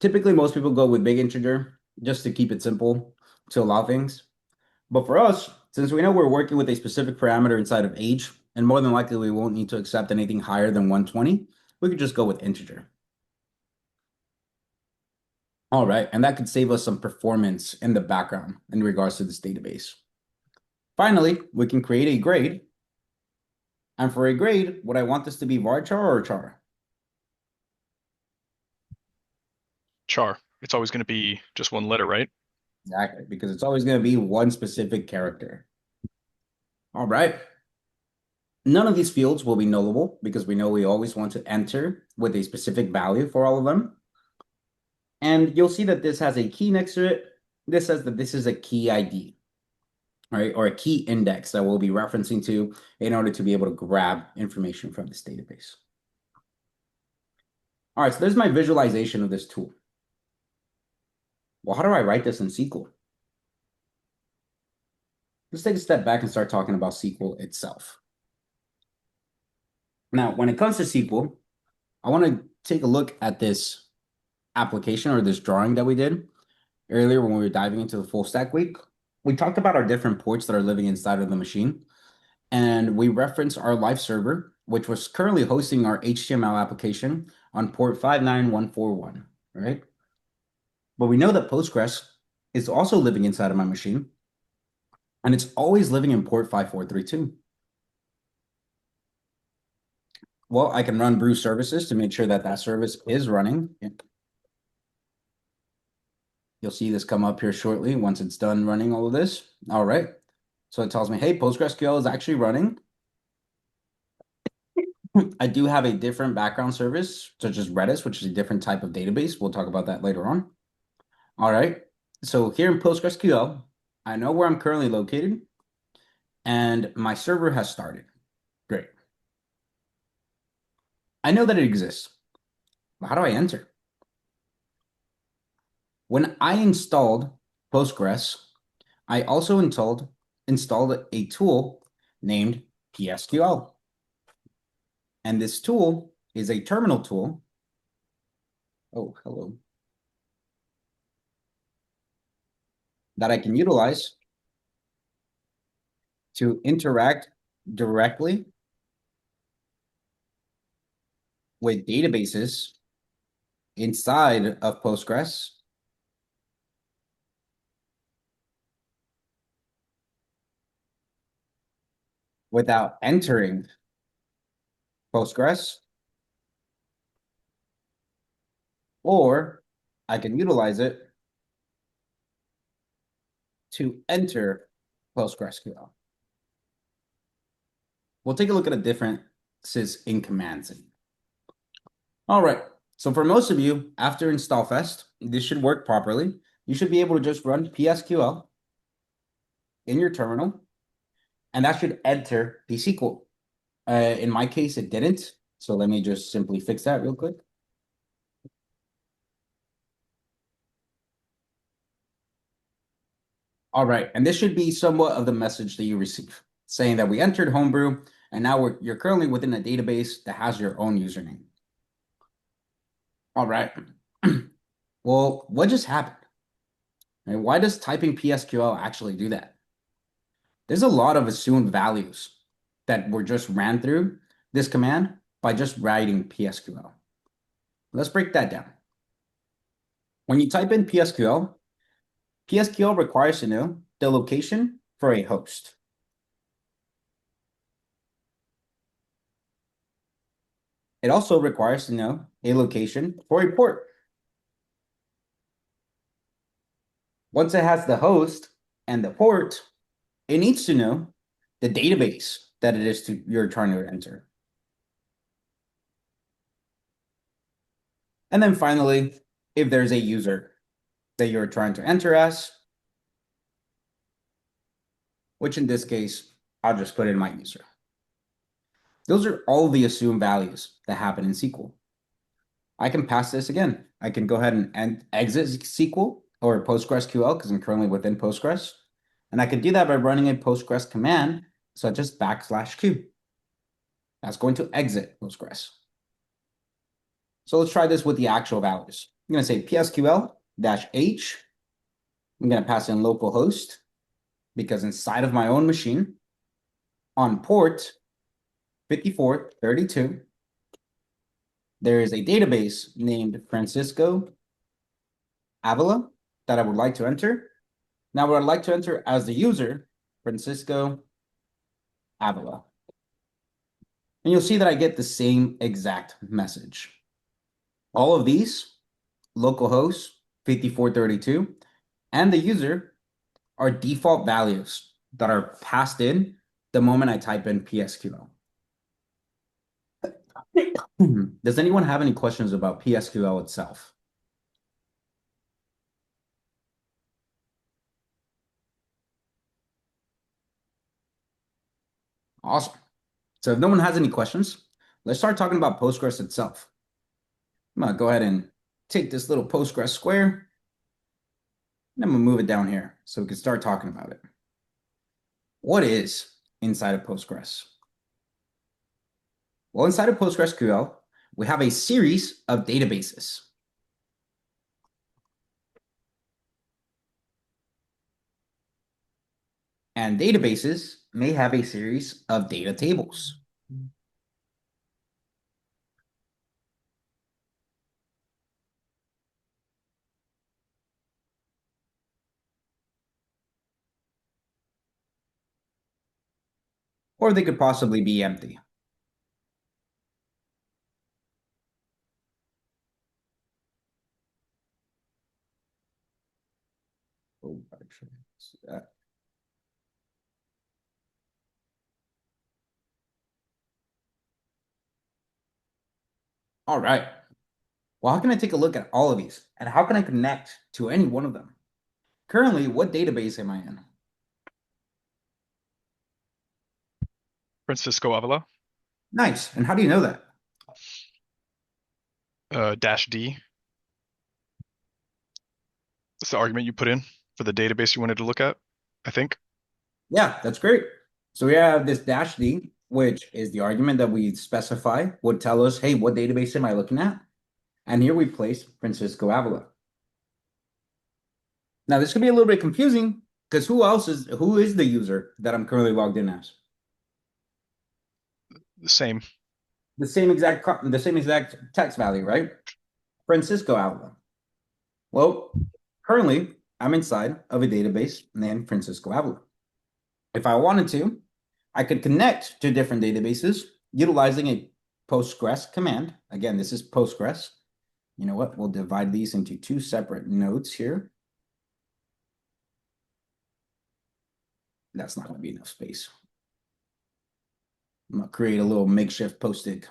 Typically, most people go with big integer just to keep it simple to allow things. But for us, since we know we're working with a specific parameter inside of age, and more than likely we won't need to accept anything higher than 120, we could just go with integer. All right, and that could save us some performance in the background in regards to this database. Finally, we can create a grade. And for a grade, would I want this to be varchar or char? Char. It's always going to be just one letter, right? Exactly, because it's always going to be one specific character. All right. None of these fields will be nullable because we know we always want to enter with a specific value for all of them. And you'll see that this has a key next to it. This says that this is a key ID, right? Or a key index that we'll be referencing to in order to be able to grab information from this database. All right, so there's my visualization of this tool. Well, how do I write this in SQL? Let's take a step back and start talking about SQL itself. Now, when it comes to SQL, I want to take a look at this application or this drawing that we did earlier when we were diving into the full stack week. We talked about our different ports that are living inside of the machine, and we referenced our live server, which was currently hosting our HTML application on port 59141, right? But we know that Postgres is also living inside of my machine, And it's always living in port 5432. Well, I can run brew services to make sure that that service is running. You'll see this come up here shortly once it's done running all of this. All right. So it tells me, hey, PostgreSQL is actually running. I do have a different background service, such as Redis, which is a different type of database. We'll talk about that later on. All right. So here in PostgreSQL, I know where I'm currently located, and my server has started. Great. I know that it exists. But how do I enter? When I installed Postgres, I also installed a tool named PSQL. And this tool is a terminal tool. Oh, hello. That I can utilize to interact directly with databases inside of Postgres without entering Postgres, or I can utilize it to enter PostgreSQL. We'll take a look at the differences in commands. All right. So for most of you, after install fest, this should work properly. You should be able to just run PSQL in your terminal, and that should enter the SQL. In my case, it didn't. So let me just simply fix that real quick. All right, and this should be somewhat of the message that you receive, saying that we entered Homebrew, and now you're currently within a database that has your own username. All right. Well, what just happened? And why does typing PSQL actually do that? There's a lot of assumed values that were just ran through this command by just writing PSQL. Let's break that down. When you type in PSQL, PSQL requires to know the location for a host. It also requires to know a location for a port. Once it has the host and the port, it needs to know the database that it is you're trying to enter. And then finally, if there's a user that you're trying to enter as, which in this case, I'll just put in my user. Those are all the assumed values that happen in SQL. I can pass this again. I can go ahead and exit SQL or PostgreSQL because I'm currently within Postgres. And I can do that by running a Postgres command such as \q. That's going to exit Postgres. So let's try this with the actual values. I'm going to say PSQL-H. I'm going to pass in localhost because inside of my own machine on port 5432, there is a database named Francisco Avila that I would like to enter. Now, what I'd like to enter as the user, Francisco Avila. And you'll see that I get the same exact message. All of these, localhost 5432, and the user are default values that are passed in the moment I type in PSQL. Does anyone have any questions about PSQL itself? Awesome. So if no one has any questions, let's start talking about Postgres itself. I'm going to go ahead and take this little Postgres square, and I'm going to move it down here so we can start talking about it. What is inside of Postgres? Well, inside of PostgreSQL, we have a series of databases. And databases may have a series of data tables. or they could possibly be empty. Oh, actually, see that. All right. Well, how can I take a look at all of these? And how can I connect to any one of them? Currently, what database am I in? Francisco Avila, Nice. And how do you know that? -D. That's the argument you put in for the database you wanted to look at, I think. Yeah, that's great. So we have this -D, which is the argument that we specify would tell us, hey, what database am I looking at? And here we place Francisco Avila. Now this could be a little bit confusing because who is the user that I'm currently logged in as? The same. The same exact text value, right? Francisco Avila. Well, currently I'm inside of a database named Francisco Avila. If I wanted to, I could connect to different databases utilizing a Postgres command. Again, this is Postgres. You know what? We'll divide these into two separate nodes here. That's not going to be enough space. I'm going to create a little makeshift post-it.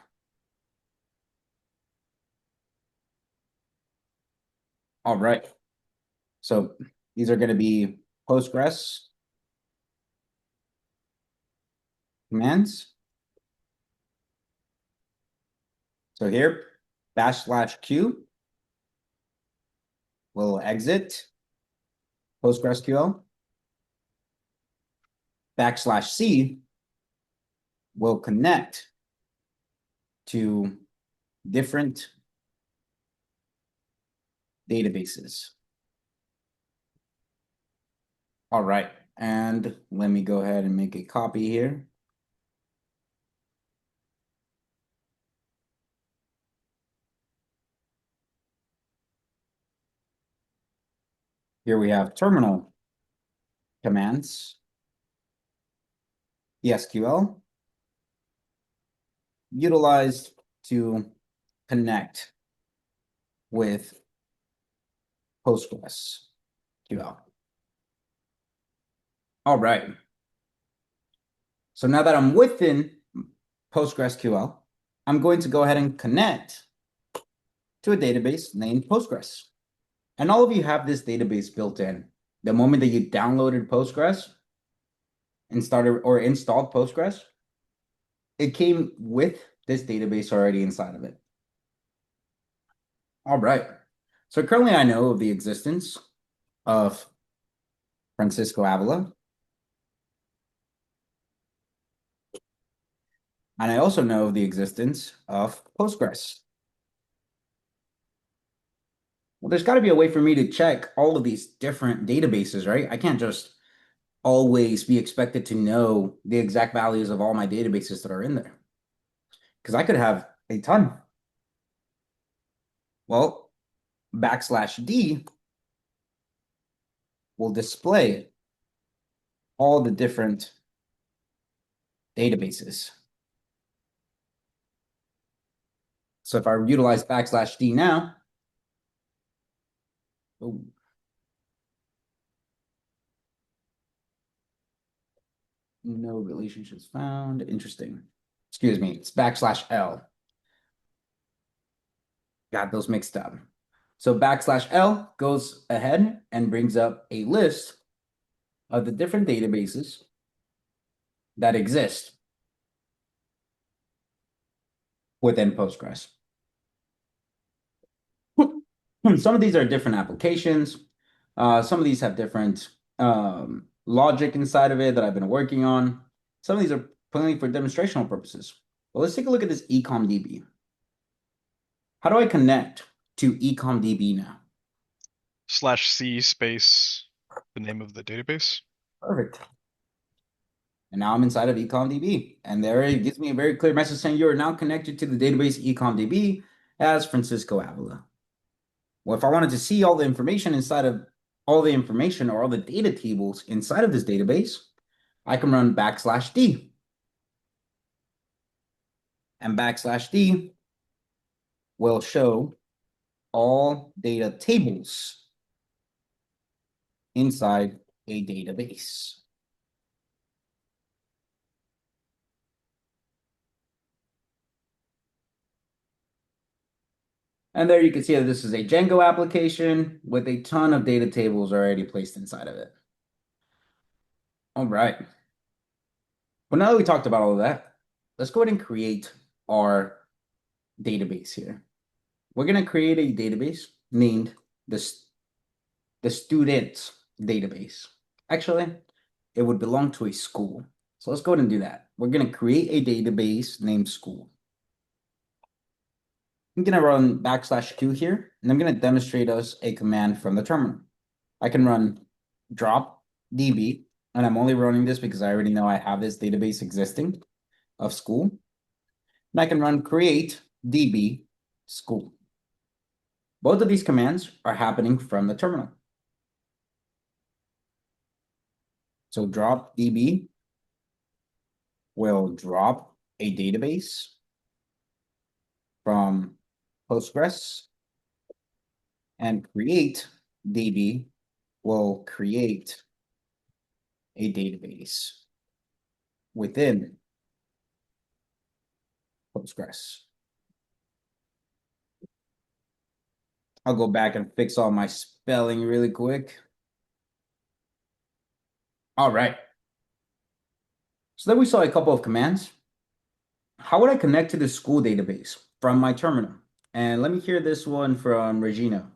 All right. So these are going to be Postgres commands. So here, /q will exit PostgreSQL. /c will connect to different databases. All right, and let me go ahead and make a copy here. Here we have terminal commands, SQL, utilized to connect with PostgreSQL. All right. So now that I'm within PostgreSQL, I'm going to go ahead and connect to a database named Postgres. And all of you have this database built in. The moment that you downloaded Postgres and started or installed Postgres, it came with this database already inside of it. All right. So currently I know of the existence of Francisco Avila. And I also know of the existence of Postgres. Well, there's got to be a way for me to check all of these different databases, right? I can't just always be expected to know the exact values of all my databases that are in there, because I could have a ton. Well, /D will display all the different databases. So if I utilize /D now, oh, no relationships found. Interesting. Excuse me, it's /L. Got those mixed up. So /L goes ahead and brings up a list of the different databases that exist within Postgres. Some of these are different applications. Some of these have different logic inside of it that I've been working on. Some of these are plainly for demonstrational purposes. But let's take a look at this ecomDB. How do I connect to ecomDB now? /c space the name of the database. Perfect. And now I'm inside of ecomDB. And there it gives me a very clear message saying you are now connected to the database ecomDB as Francisco Avila. Well, if I wanted to see all the information inside of all the information or all the data tables inside of this database, I can run /D. and \d will show all data tables inside a database. And there you can see that this is a Django application with a ton of data tables already placed inside of it. All right. Well, now that we talked about all of that, let's go ahead and create our database here. We're going to create a database named the student database. Actually, it would belong to a school. So let's go ahead and do that. We're going to create a database named school. I'm going to run \q here, and I'm going to demonstrate us a command from the terminal. I can run drop db, and I'm only running this because I already know I have this database existing of school. And I can run create db school. Both of these commands are happening from the terminal. So drop db will drop a database from Postgres, and create db will create a database within Postgres. I'll go back and fix all my spelling really quick. All right. So then we saw a couple of commands. How would I connect to the school database from my terminal? And let me hear this one from Regina.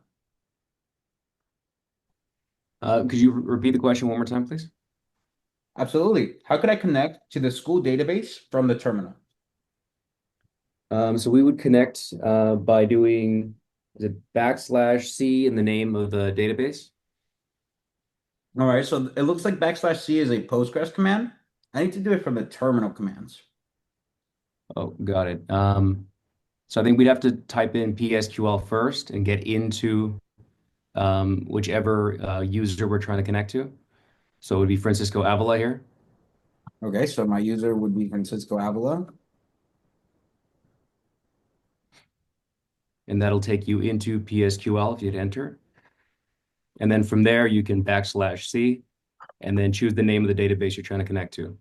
Could you repeat the question one more time, please? Absolutely. How could I connect to the school database from the terminal? So we would connect by doing, is it \c in the name of the database? All right, so it looks like \c is a Postgres command. I need to do it from the terminal commands. Oh, got it. So I think we'd have to type in PSQL first and get into whichever user we're trying to connect to. So it would be Francisco Avila here. Okay, so my user would be Francisco Avila. And that'll take you into PSQL if you hit enter. And then from there, you can \c and then choose the name of the database you're trying to connect to.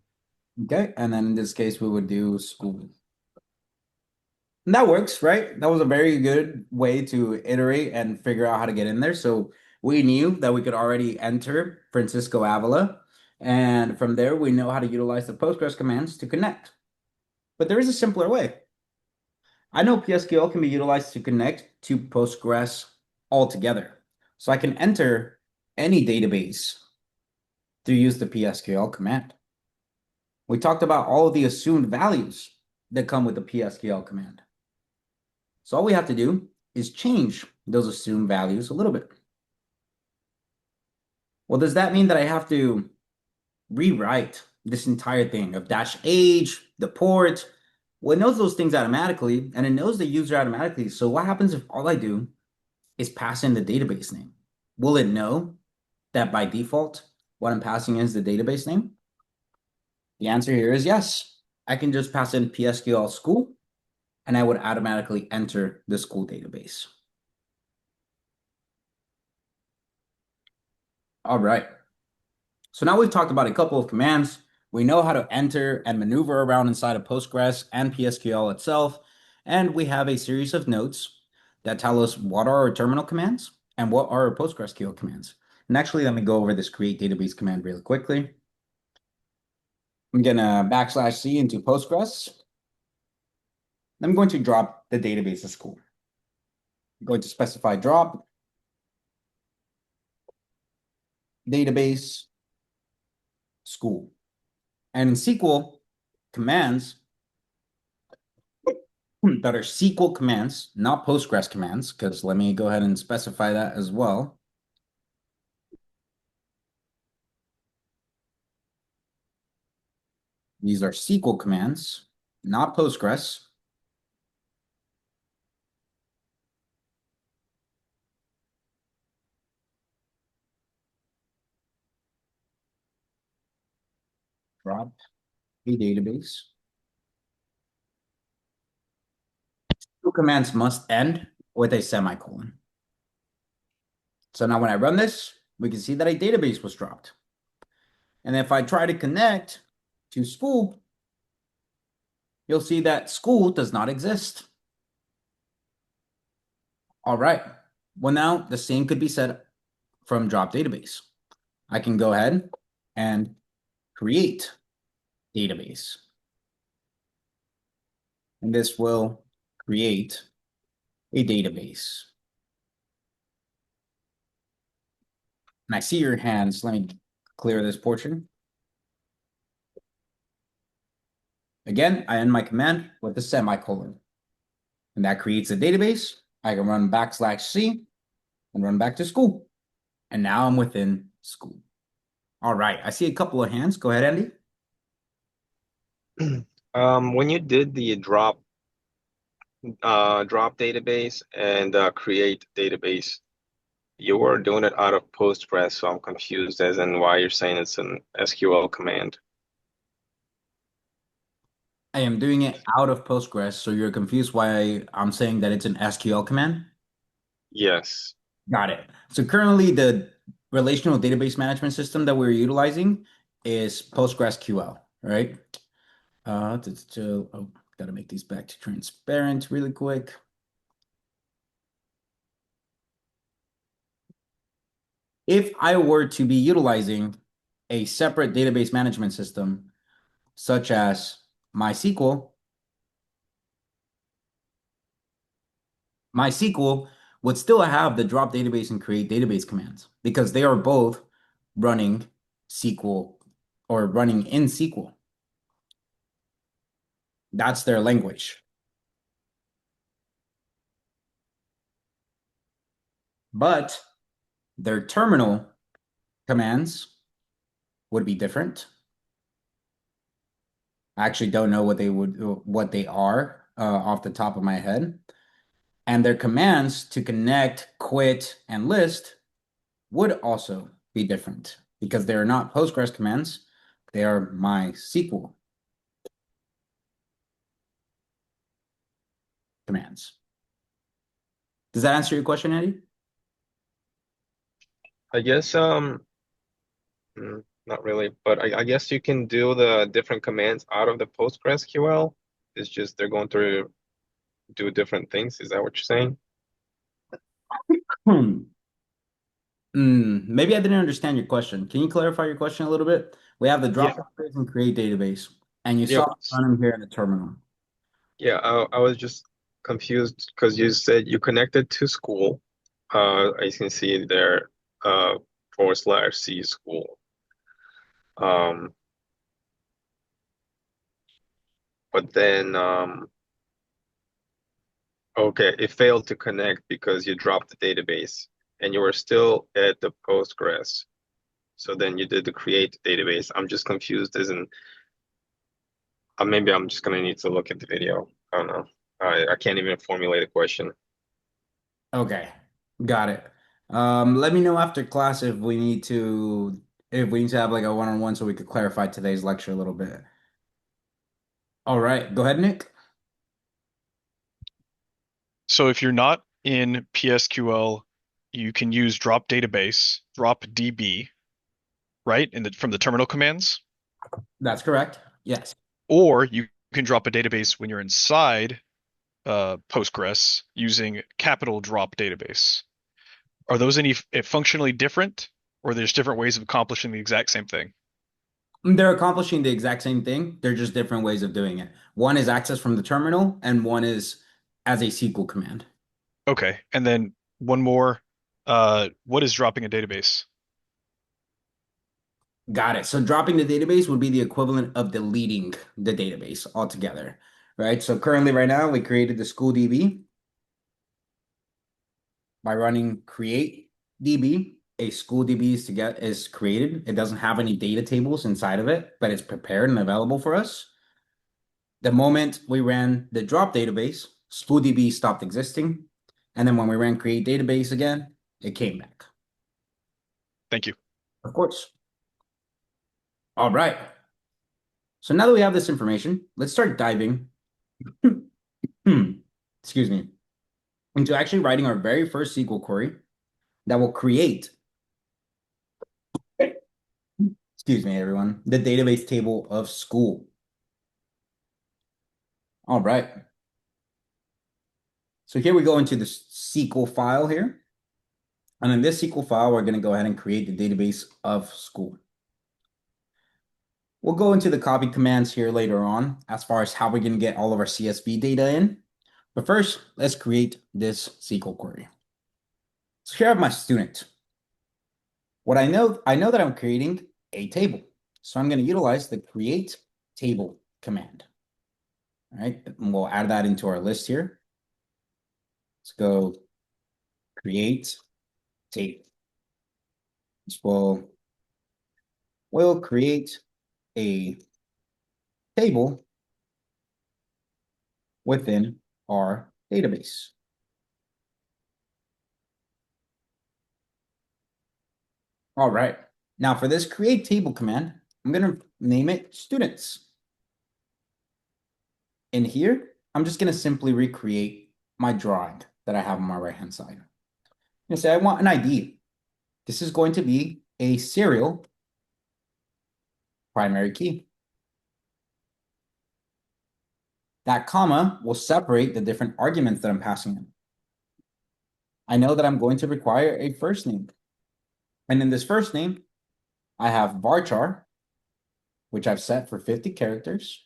Okay, and then in this case, we would do school. And that works, right? That was a very good way to iterate and figure out how to get in there. So we knew that we could already enter Francisco Avila. And from there, we know how to utilize the Postgres commands to connect. But there is a simpler way. I know PSQL can be utilized to connect to Postgres altogether. So I can enter any database to use the PSQL command. We talked about all of the assumed values that come with the PSQL command. So all we have to do is change those assumed values a little bit. Well, does that mean that I have to rewrite this entire thing of -age, the port? Well, it knows those things automatically, and it knows the user automatically. So what happens if all I do is pass in the database name? Will it know that by default, what I'm passing in is the database name? The answer here is yes. I can just pass in PSQL school, and I would automatically enter the school database. All right. So now we've talked about a couple of commands. We know how to enter and maneuver around inside of Postgres and PSQL itself. And we have a series of notes that tell us what are our terminal commands and what are our PostgreSQL commands. And actually, let me go over this create database command really quickly. I'm going to \c into Postgres. I'm going to drop the database of school. I'm going to specify drop database school. And in SQL commands that are SQL commands, not Postgres commands, because let me go ahead and specify that as well. These are SQL commands, not Postgres. Drop a database commands must end with a semicolon. So now when I run this, we can see that a database was dropped. And if I try to connect to school, you'll see that school does not exist. All right. Well, now the same could be said from drop database. I can go ahead and create database. And this will create a database. And I see your hands. Let me clear this portion. Again, I end my command with a semicolon. And that creates a database. I can run \C and run back to school. And now I'm within school. All right. I see a couple of hands. Go ahead, Andy. When you did the drop database and create database, you were doing it out of Postgres, so I'm confused as in why you're saying it's an SQL command. I am doing it out of Postgres, so you're confused why I'm saying that it's an SQL command? Yes. Got it. So currently the relational database management system that we're utilizing is PostgreSQL, right? Gotta make these back to transparent really quick. If I were to be utilizing a separate database management system, such as MySQL would still have the drop database and create database commands because they are both running SQL or running in SQL. That's their language. But their terminal commands would be different. I actually don't know what they are off the top of my head. And their commands to connect, quit, and list would also be different because they are not Postgres commands. They are MySQL commands. Does that answer your question, Andy? I guess not really, but I guess you can do the different commands out of the PostgreSQL. It's just they're going to do different things. Is that what you're saying? Maybe I didn't understand your question. Can you clarify your question a little bit? We have the drop database and create database, and you saw them here in the terminal. Yeah, I was just confused because you said you connected to school. I can see there /C school. But then okay, it failed to connect because you dropped the database and you were still at the Postgres. So then you did the create database. I'm just confused as in maybe I'm just gonna need to look at the video. I don't know. I can't even formulate a question. Okay, got it. Let me know after class if we need to have like a one-on-one so we could clarify today's lecture a little bit. All right, go ahead, Nick. So if you're not in PSQL, you can use drop database, drop DB, right? From the terminal commands. That's correct. Yes. Or you can drop a database when you're inside Postgres using capital drop database. Are those any functionally different, or there's different ways of accomplishing the exact same thing? They're accomplishing the exact same thing. They're just different ways of doing it. One is access from the terminal, and one is as a SQL command. Okay, and then one more. What is dropping a database? Got it. So dropping the database would be the equivalent of deleting the database altogether, right? So currently, right now, we created the school DB by running create DB. A school DB is created. It doesn't have any data tables inside of it, but it's prepared and available for us. The moment we ran the drop database, school DB stopped existing. And then when we ran create database again, it came back. Thank you. Of course. All right. So now that we have this information, let's start diving excuse me, into actually writing our very first SQL query that will create, excuse me, everyone, the database table of school. All right. So here we go into the SQL file here. And in this SQL file, we're going to go ahead and create the database of school. We'll go into the copy commands here later on as far as how we're going to get all of our CSV data in. But first, let's create this SQL query. So here I have my student. What I know that I'm creating a table. So I'm going to utilize the create table command. All right, and we'll add that into our list here. Let's go create table. This will create a table within our database. All right. Now for this create table command, I'm going to name it students. In here, I'm just going to simply recreate my drawing that I have on my right-hand side. I'm going to say I want an ID. This is going to be a serial primary key. That comma will separate the different arguments that I'm passing in. I know that I'm going to require a first name. And in this first name, I have varchar, which I've set for 50 characters.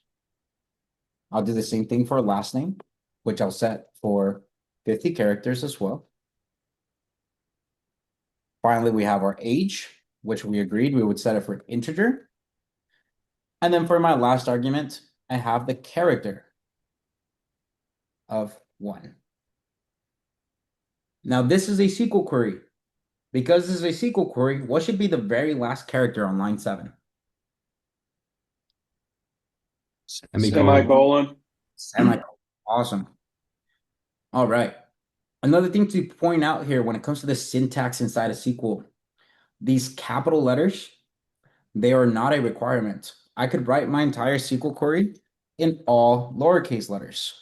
I'll do the same thing for a last name, which I'll set for 50 characters as well. Finally, we have our age, which we agreed we would set it for an integer. And then for my last argument, I have the character of 1. Now, this is a SQL query. Because this is a SQL query, what should be the very last character on line 7? Semicolon. Semicolon. Awesome. All right. Another thing to point out here when it comes to the syntax inside of SQL, these capital letters, they are not a requirement. I could write my entire SQL query in all lowercase letters.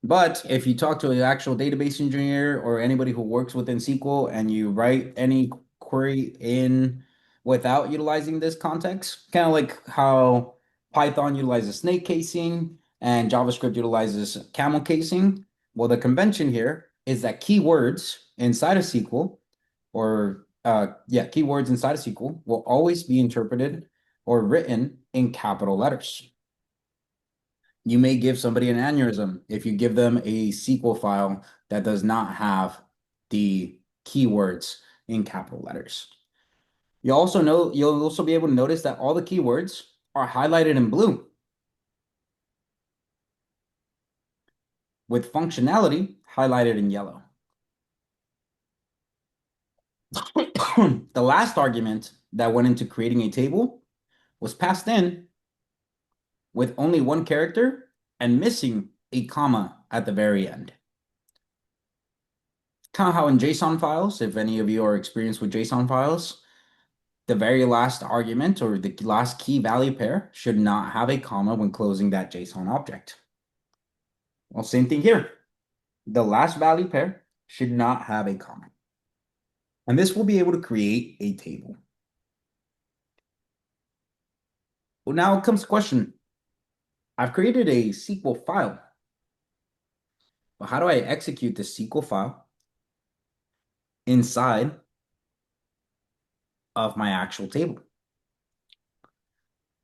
But if you talk to an actual database engineer or anybody who works within SQL and you write any query in without utilizing this context, kind of like how Python utilizes snake casing and JavaScript utilizes camel casing. Well, the convention here is that keywords inside of SQL keywords inside of SQL will always be interpreted or written in capital letters. You may give somebody an aneurysm if you give them a SQL file that does not have the keywords in capital letters. You'll also be able to notice that all the keywords are highlighted in blue, with functionality highlighted in yellow. The last argument that went into creating a table was passed in with only one character and missing a comma at the very end. Kind of how in JSON files, if any of you are experienced with JSON files, the very last argument or the last key value pair should not have a comma when closing that JSON object. Well, same thing here. The last value pair should not have a comma. And this will be able to create a table. Well, now comes the question. I've created a SQL file. But how do I execute the SQL file inside of my actual table?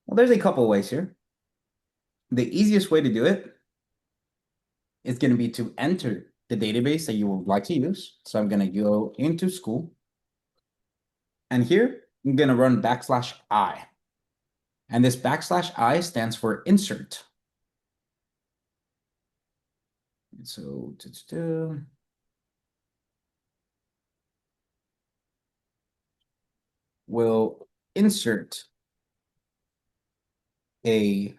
Well, there's a couple of ways here. The easiest way to do it is going to be to enter the database that you would like to use. So I'm going to go into school. And here, I'm going to run \i. And this \i stands for insert. And so, we'll insert a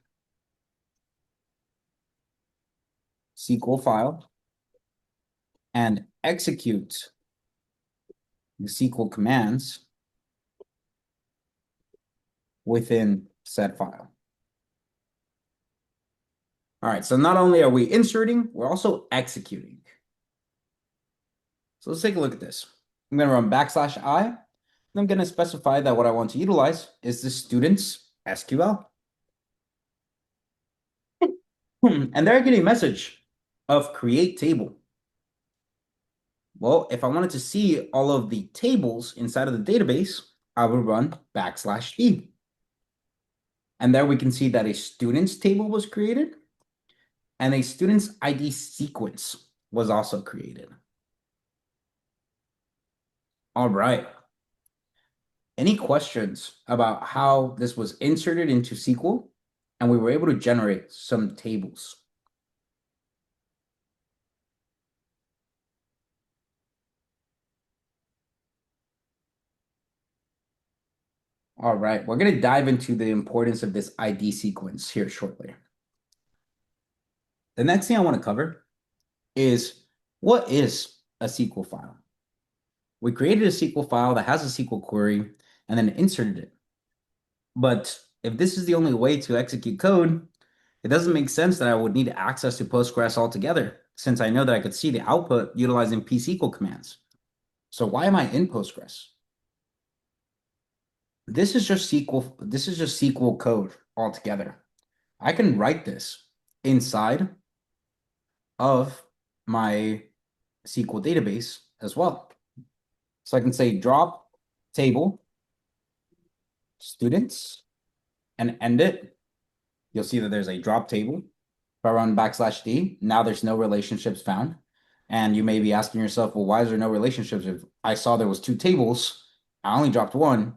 SQL file and execute the SQL commands within said file. All right, so not only are we inserting, we're also executing. So let's take a look at this. I'm going to run \I, and I'm going to specify that what I want to utilize is the student's SQL. And there I get a message of create table. Well, if I wanted to see all of the tables inside of the database, I would run \E. And there we can see that a student's table was created and a student's ID sequence was also created. All right. Any questions about how this was inserted into SQL and we were able to generate some tables? All right, we're going to dive into the importance of this ID sequence here shortly. The next thing I want to cover is what is a SQL file? We created a SQL file that has a SQL query and then inserted it. But if this is the only way to execute code, it doesn't make sense that I would need access to Postgres altogether, since I know that I could see the output utilizing pSQL commands. So why am I in Postgres? This is just SQL code altogether. I can write this inside of my SQL database as well. So I can say drop table students and end it. You'll see that there's a drop table. If I run \D, now there's no relationships found. And you may be asking yourself, well, why is there no relationships? If I saw there was 2 tables, I only dropped 1.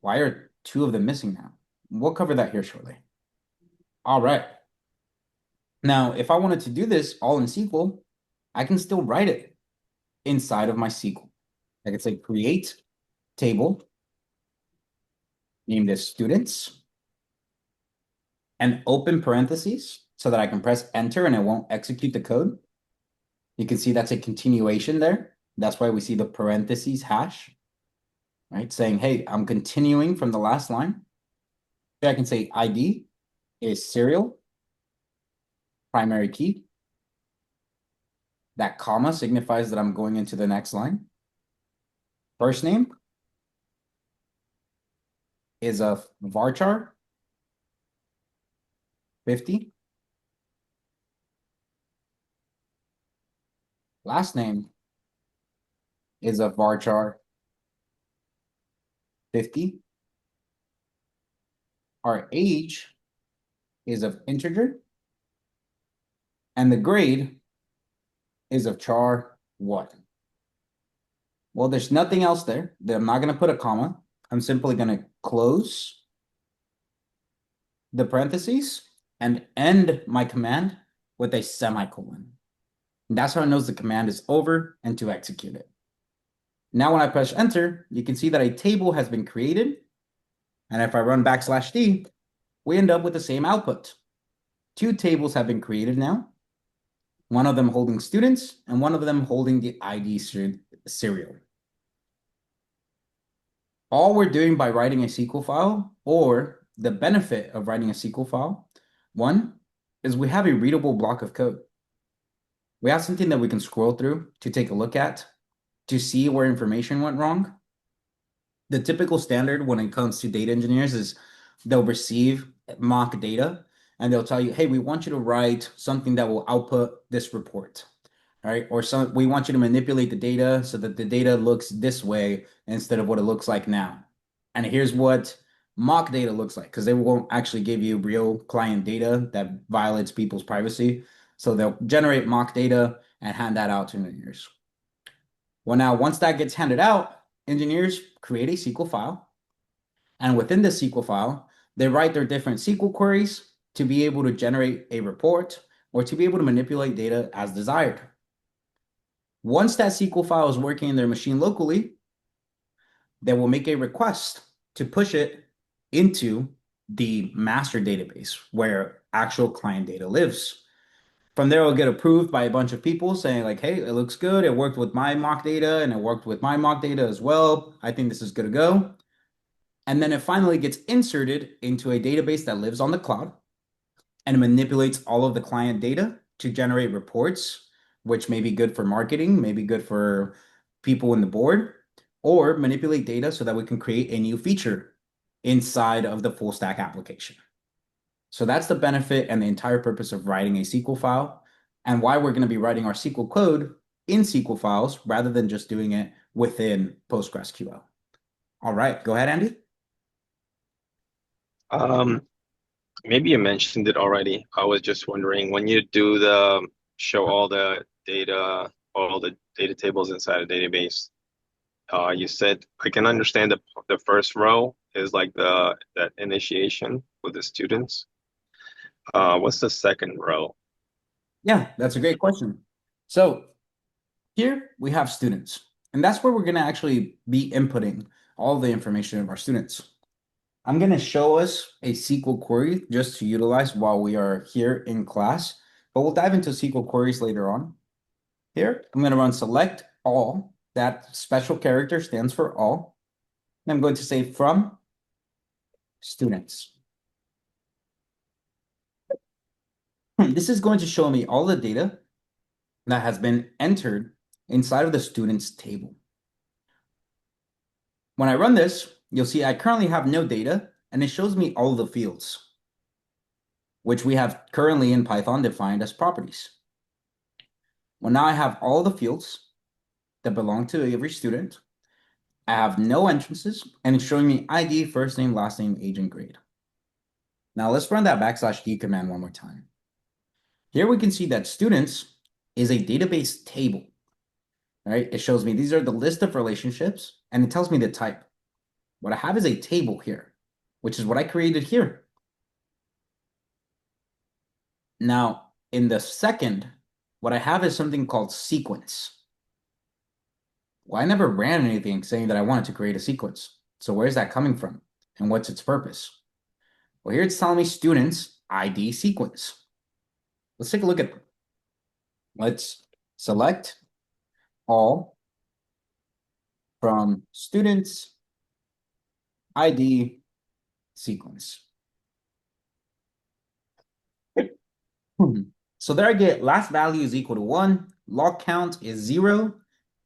Why are 2 of them missing now? We'll cover that here shortly. All right. Now, if I wanted to do this all in SQL, I can still write it inside of my SQL. I can say create table, name this students, and open parentheses so that I can press enter and it won't execute the code. You can see that's a continuation there. That's why we see the parentheses hash, right? Saying, hey, I'm continuing from the last line. Here I can say ID is serial, primary key. That comma signifies that I'm going into the next line. First name is a varchar 50. Last name is a varchar 50. Our age is of integer. And the grade is of char 1. Well, there's nothing else there. I'm not going to put a comma. I'm simply going to close the parentheses and end my command with a semicolon. And that's how it knows the command is over and to execute it. Now, when I press enter, you can see that a table has been created. And if I run \D, we end up with the same output. 2 tables have been created now. One of them holding students and one of them holding the ID serial. All we're doing by writing a SQL file, or the benefit of writing a SQL file, one is we have a readable block of code. We have something that we can scroll through to take a look at, to see where information went wrong. The typical standard when it comes to data engineers is they'll receive mock data and they'll tell you, hey, we want you to write something that will output this report, right? Or we want you to manipulate the data so that the data looks this way instead of what it looks like now. And here's what mock data looks like, because they won't actually give you real client data that violates people's privacy. So they'll generate mock data and hand that out to engineers. Well, now, once that gets handed out, engineers create a SQL file. And within the SQL file, they write their different SQL queries to be able to generate a report or to be able to manipulate data as desired. Once that SQL file is working in their machine locally, they will make a request to push it into the master database where actual client data lives. From there, it'll get approved by a bunch of people saying like, hey, it looks good. It worked with my mock data and it worked with my mock data as well. I think this is good to go. And then it finally gets inserted into a database that lives on the cloud. and it manipulates all of the client data to generate reports, which may be good for marketing, may be good for people in the board, or manipulate data so that we can create a new feature inside of the full stack application. So that's the benefit and the entire purpose of writing a SQL file, and why we're going to be writing our SQL code in SQL files rather than just doing it within PostgreSQL. All right, go ahead, Andy. Maybe you mentioned it already. I was just wondering when you do the show all the data tables inside a database. You said I can understand the first row is like that initiation with the students. What's the second row? Yeah, that's a great question. So here we have students, and that's where we're going to actually be inputting all the information of our students. I'm going to show us a SQL query just to utilize while we are here in class, but we'll dive into SQL queries later on. Here, I'm going to run select all. That special character stands for all. And I'm going to say from students. This is going to show me all the data that has been entered inside of the students table. When I run this, you'll see I currently have no data, and it shows me all the fields, which we have currently in Python defined as properties. Well, now I have all the fields that belong to every student. I have no entrances, and it's showing me ID, first name, last name, age, and grade. Now let's run that \d command one more time. Here we can see that students is a database table, right? It shows me these are the list of relationships, and it tells me the type. What I have is a table here, which is what I created here. Now, in the second, what I have is something called sequence. Well, I never ran anything saying that I wanted to create a sequence. So where's that coming from? And what's its purpose? Well, here it's telling me students ID sequence. Let's take a look at them. Let's select all from students ID sequence. So there I get last value is equal to 1, log count is 0,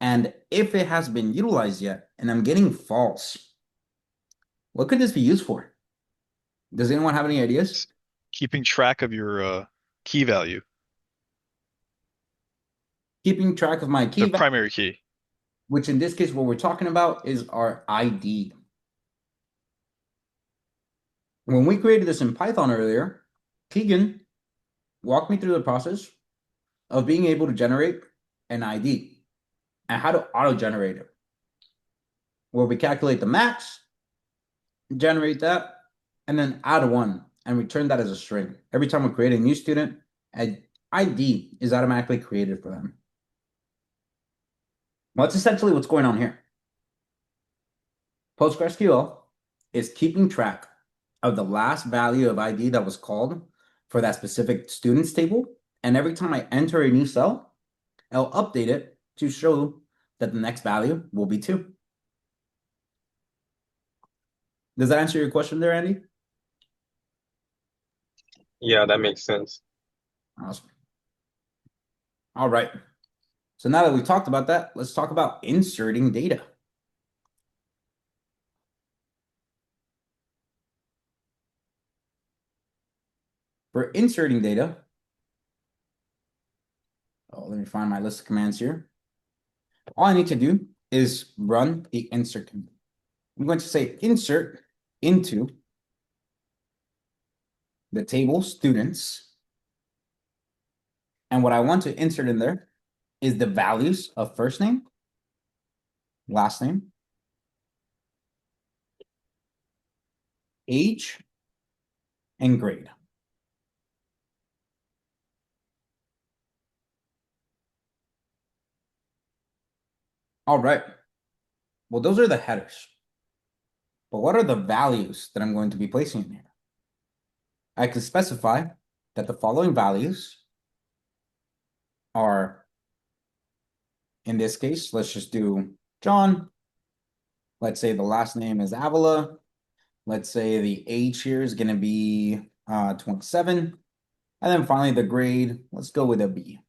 and if it has been utilized yet, and I'm getting false, what could this be used for? Does anyone have any ideas? Keeping track of your key value, Keeping track of my key the value, primary key. which in this case, what we're talking about is our ID. When we created this in Python earlier, Keegan walked me through the process of being able to generate an ID and how to auto-generate it, where we calculate the max, generate that, and then add 1 and return that as a string. Every time we create a new student, an ID is automatically created for them. Well, that's essentially what's going on here. PostgreSQL is keeping track of the last value of ID that was called for that specific students table. And every time I enter a new cell, I'll update it to show that the next value will be 2. Does that answer your question there, Andy? Yeah, that makes sense. Awesome. All right. So now that we've talked about that, let's talk about inserting data. For inserting data, let me find my list of commands here. All I need to do is run the insert command. I'm going to say insert into the table students. And what I want to insert in there is the values of first name, last name, age, and grade. All right. Well, those are the headers. But what are the values that I'm going to be placing in here? I can specify that the following values are, in this case, let's just do John. Let's say the last name is Avila. Let's say the age here is going to be 27. And then finally the grade, let's go with a B.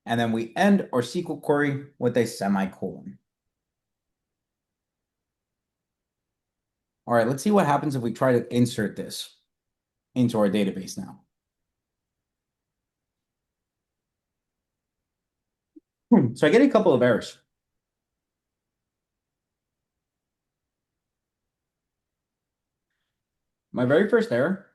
And then we end our SQL query with a semicolon. All right, let's see what happens if we try to insert this into our database now. So I get a couple of errors. My very first error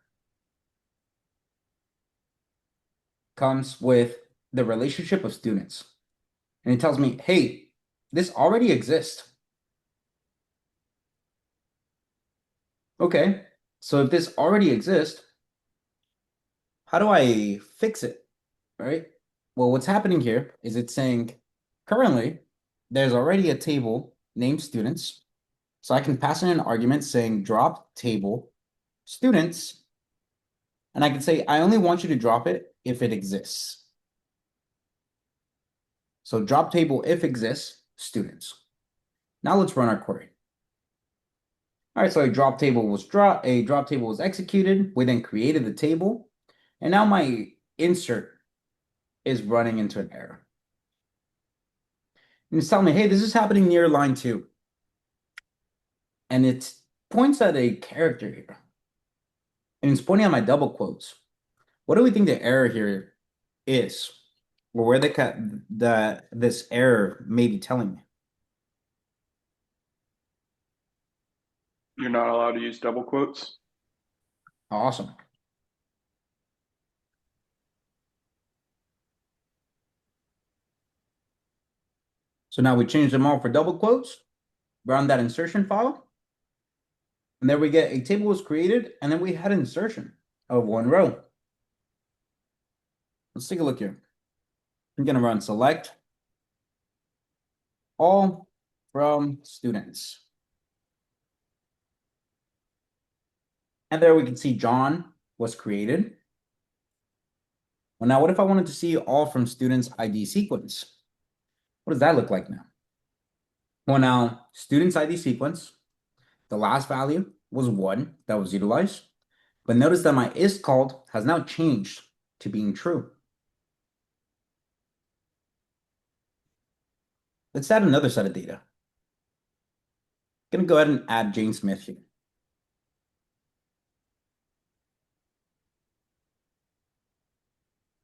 comes with the relationship of students. And it tells me, hey, this already exists. Okay, so if this already exists, how do I fix it, right? Well, what's happening here is it's saying currently there's already a table named students. So I can pass in an argument saying drop table students. And I can say, I only want you to drop it if it exists. So drop table if exists students. Now let's run our query. All right, so a drop table was executed. We then created the table. And now my insert is running into an error. And it's telling me, hey, this is happening near line 2. And it points at a character here. And it's pointing at my double quotes. What do we think the error here is? Or where this error may be telling me? You're not allowed to use double quotes. Awesome. So now we change them all for double quotes, run that insertion file, and there we get a table was created, and then we had insertion of 1 row. Let's take a look here. I'm going to run select all from students. And there we can see John was created. Well, now what if I wanted to see all from students ID sequence? What does that look like now? Well, now students ID sequence, the last value was 1 that was utilized. But notice that my is called has now changed to being true. Let's add another set of data. I'm going to go ahead and add Jane Smith here.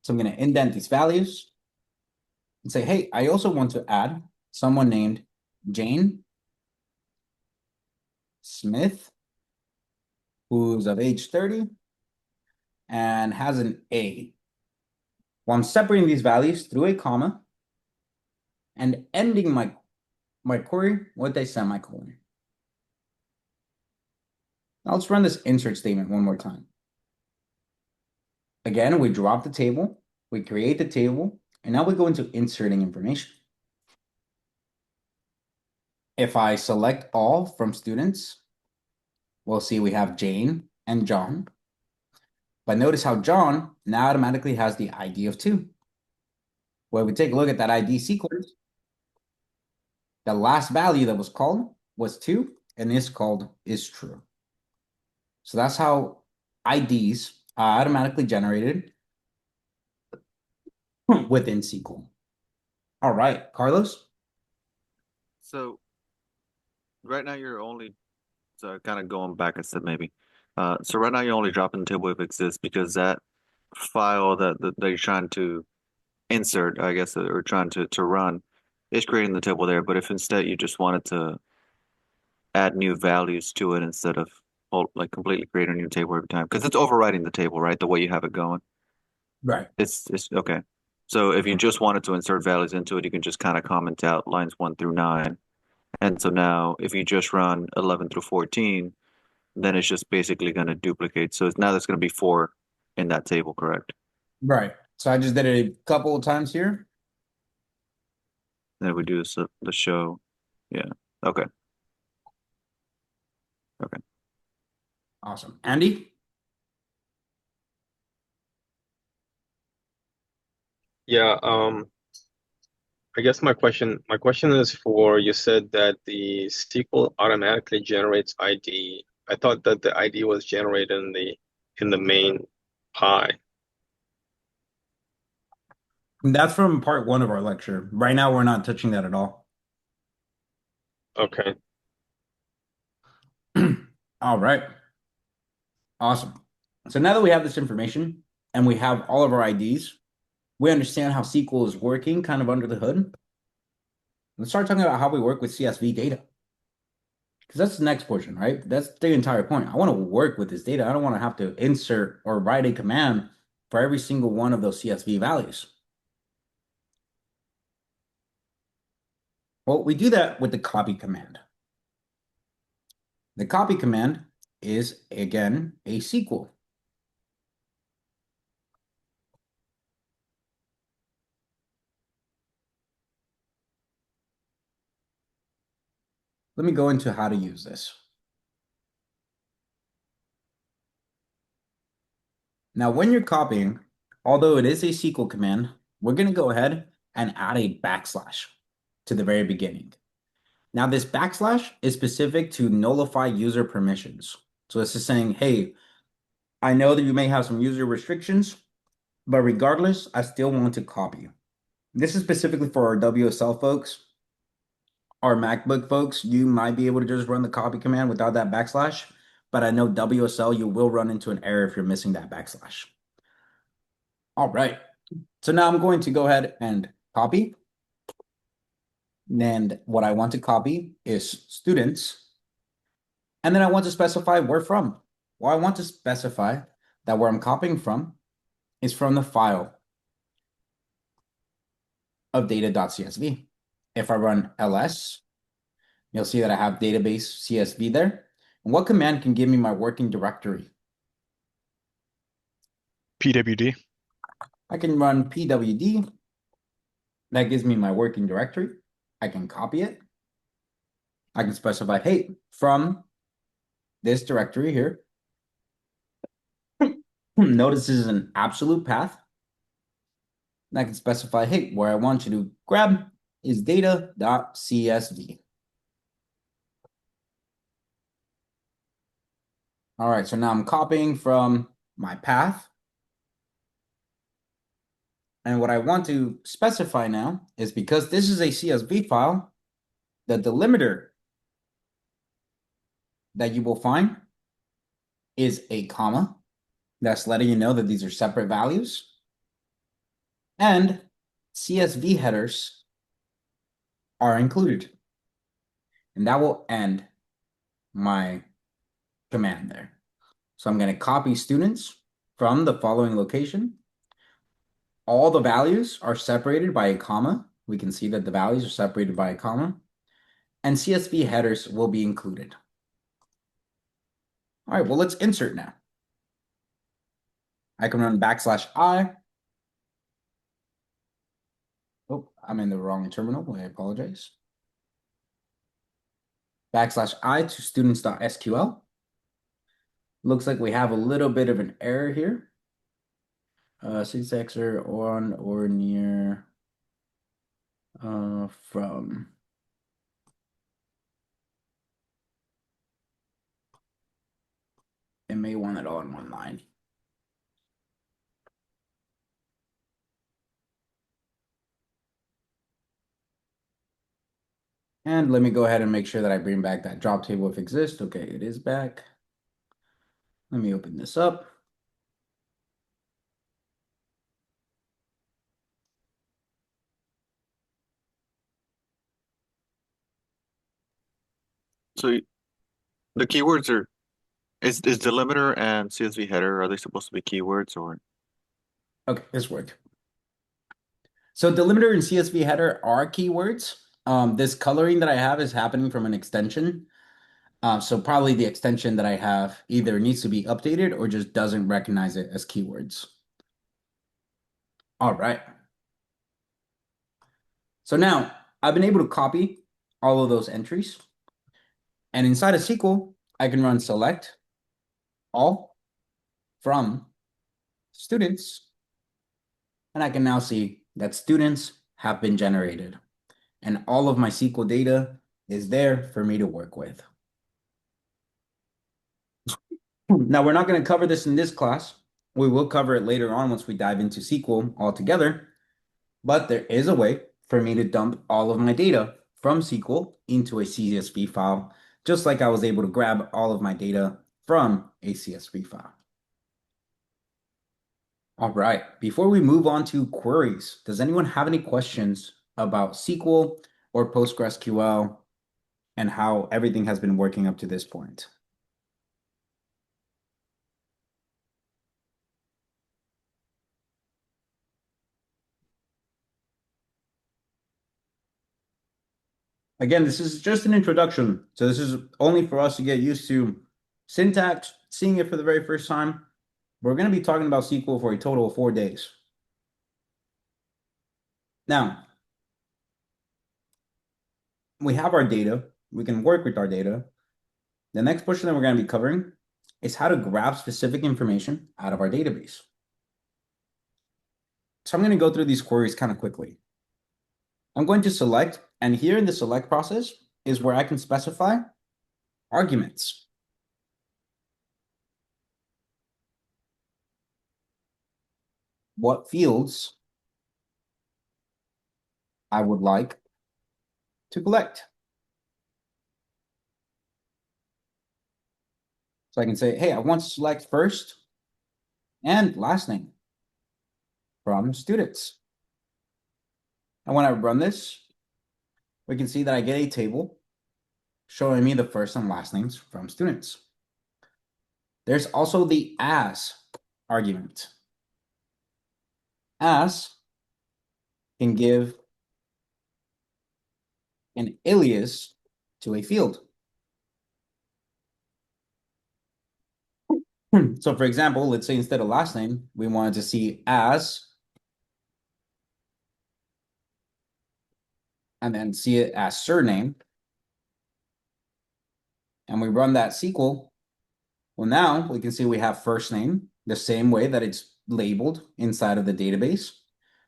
So I'm going to indent these values and say, hey, I also want to add someone named Jane Smith, who's of age 30 and has an A. Well, I'm separating these values through a comma and ending my query with a semicolon. Now let's run this insert statement one more time. Again, we drop the table, we create the table, and now we go into inserting information. If I select all from students, we'll see we have Jane and John. But notice how John now automatically has the ID of 2. When we take a look at that ID sequence, the last value that was called was 2 and is called is true. So that's how IDs are automatically generated within SQL. All right, Carlos. So right now you're only kind of going back a step maybe. So right now you're only dropping the table if it exists because that file that you're trying to insert, I guess, or trying to run is creating the table there. But if instead you just wanted to add new values to it instead of like completely create a new table every time, because it's overriding the table, right? The way you have it going. Right. It's okay. So if you just wanted to insert values into it, you can just kind of comment out lines 1 through 9. And so now if you just run 11 through 14, then it's just basically going to duplicate. So now there's going to be 4 in that table, correct? Right. So I just did it a couple of times here. Then we do this, the show. Yeah. Okay. Okay. Awesome. Andy? Yeah, I guess my question is for you said that the SQL automatically generates ID. I thought that the ID was generated in the main Pi. That's from part 1 of our lecture. Right now, we're not touching that at all. Okay. All right. Awesome. So now that we have this information and we have all of our IDs, we understand how SQL is working kind of under the hood. Let's start talking about how we work with CSV data. Because that's the next portion, right? That's the entire point. I want to work with this data. I don't want to have to insert or write a command for every single one of those CSV values. Well, we do that with the copy command. The copy command is, again, a SQL. Let me go into how to use this. Now, when you're copying, although it is a SQL command, we're going to go ahead and add a backslash to the very beginning. Now, this backslash is specific to nullify user permissions. So this is saying, hey, I know that you may have some user restrictions, but regardless, I still want to copy. This is specifically for our WSL folks. Our MacBook folks, you might be able to just run the copy command without that backslash, but I know WSL, you will run into an error if you're missing that backslash. All right. So now I'm going to go ahead and copy. And what I want to copy is students. And then I want to specify where from. Well, I want to specify that where I'm copying from is from the file of data.csv. If I run ls, you'll see that I have database CSV there. And what command can give me my working directory? PWD. I can run pwd. That gives me my working directory. I can copy it. I can specify, hey, from this directory here. Notice this is an absolute path. And I can specify, hey, where I want you to grab is data.csv. All right, so now I'm copying from my path. And what I want to specify now is because this is a CSV file, the delimiter that you will find is a comma. That's letting you know that these are separate values. And CSV headers are included. And that will end my command there. So I'm going to copy students from the following location. All the values are separated by a comma. We can see that the values are separated by a comma. And CSV headers will be included. All right, well, let's insert now. I can run \I. Oh, I'm in the wrong terminal. I apologize. \I to students.sql. Looks like we have a little bit of an error here. Syntax are on or near from. It may want it all in one line. And let me go ahead and make sure that I bring back that drop table if it exists. Okay, it is back. Let me open this up. So the keywords are is delimiter and CSV header, are they supposed to be keywords or? Okay, this worked. So delimiter and CSV header are keywords. This coloring that I have is happening from an extension. So probably the extension that I have either needs to be updated or just doesn't recognize it as keywords. All right. So now I've been able to copy all of those entries. And inside of SQL, I can run select all from students. And I can now see that students have been generated. And all of my SQL data is there for me to work with. Now, we're not going to cover this in this class. We will cover it later on once we dive into SQL altogether, but there is a way for me to dump all of my data from SQL into a CSV file, just like I was able to grab all of my data from a CSV file. All right, before we move on to queries, does anyone have any questions about SQL or PostgreSQL and how everything has been working up to this point? Again, this is just an introduction, so this is only for us to get used to syntax, seeing it for the very first time. We're going to be talking about SQL for a total of 4 days. Now, we have our data. We can work with our data. The next portion that we're going to be covering is how to grab specific information out of our database. So I'm going to go through these queries kind of quickly. I'm going to select, and here in the select process is where I can specify arguments. What fields I would like to collect. So I can say, hey, I want to select first and last name from students. And when I run this, we can see that I get a table showing me the first and last names from students. There's also the as argument. As can give an alias to a field. So for example, let's say instead of last name, we wanted to see as, and then see it as surname. And we run that SQL. Well, now we can see we have first name the same way that it's labeled inside of the database.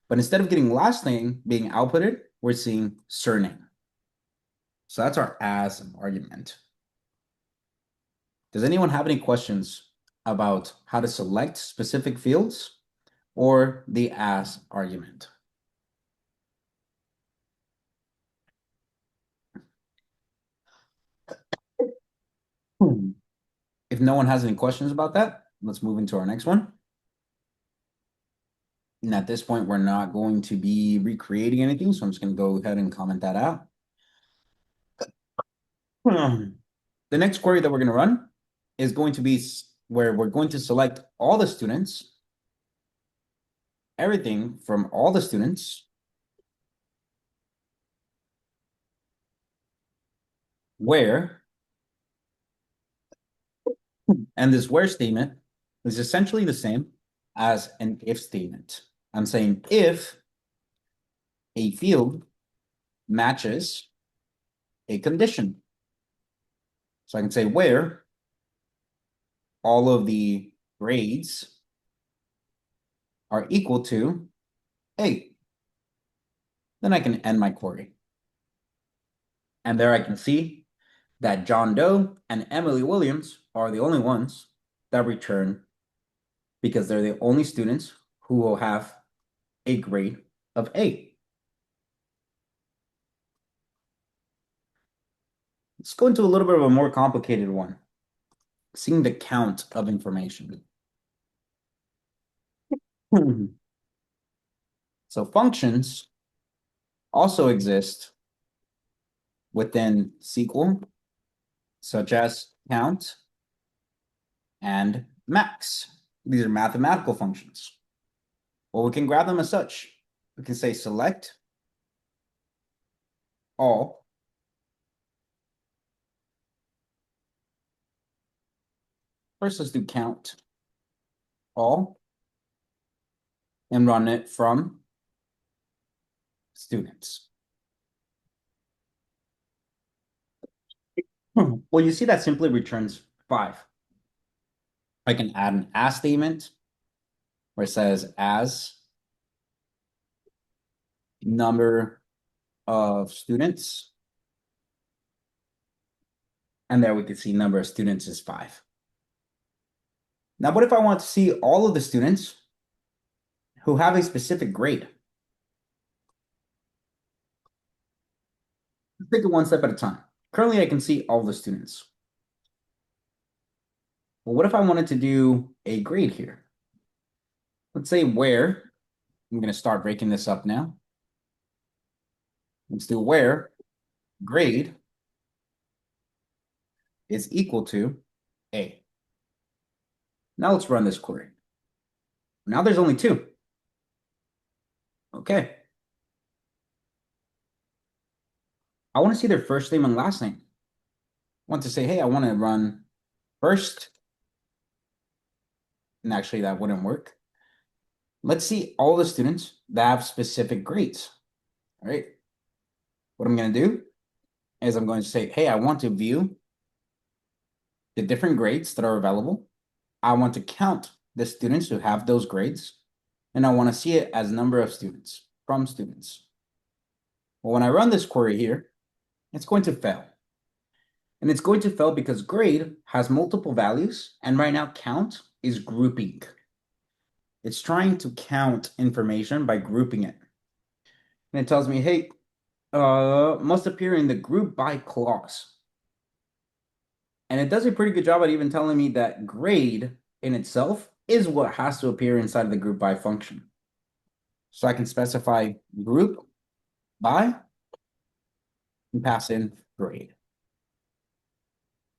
But instead of getting last name being outputted, we're seeing surname. So that's our as argument. Does anyone have any questions about how to select specific fields or the as argument? If no one has any questions about that, let's move into our next one. And at this point, we're not going to be recreating anything, so I'm just going to go ahead and comment that out. The next query that we're going to run is going to be where we're going to select all the students, everything from all the students, where, and this where statement is essentially the same as an if statement. I'm saying if a field matches a condition. So I can say where all of the grades are equal to A. Then I can end my query. And there I can see that John Doe and Emily Williams are the only ones that return because they're the only students who will have a grade of A. Let's go into a little bit of a more complicated one. Seeing the count of information. So functions also exist within SQL, such as count and max. These are mathematical functions. Well, we can grab them as such. We can say select all. First, let's do count all and run it from students. Well, you see that simply returns 5. I can add an as statement where it says as number of students. And there we can see number of students is 5. Now, what if I want to see all of the students who have a specific grade? Let's take it one step at a time. Currently, I can see all the students. Well, what if I wanted to do a grade here? Let's say where, I'm going to start breaking this up now. Let's do where grade is equal to A. Now let's run this query. Now there's only 2. Okay. I want to see their first name and last name. I want to say, hey, I want to run first. And actually, that wouldn't work. Let's see all the students that have specific grades. All right. What I'm going to do is I'm going to say, hey, I want to view the different grades that are available. I want to count the students who have those grades. And I want to see it as number of students from students. Well, when I run this query here, it's going to fail. And it's going to fail because grade has multiple values. And right now, count is grouping. It's trying to count information by grouping it. And it tells me, hey, must appear in the group by clause. And it does a pretty good job at even telling me that grade in itself is what has to appear inside of the group by function. So I can specify group by and pass in grade.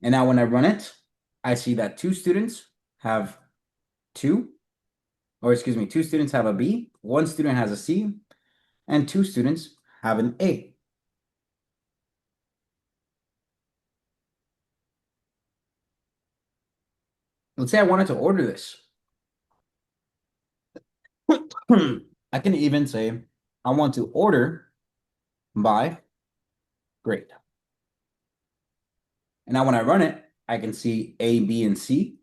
And now when I run it, I see that 2 students have 2, or excuse me, 2 students have a B, 1 student has a C, and 2 students have an A. Let's say I wanted to order this. I can even say I want to order by grade. And now when I run it, I can see A, B, and C.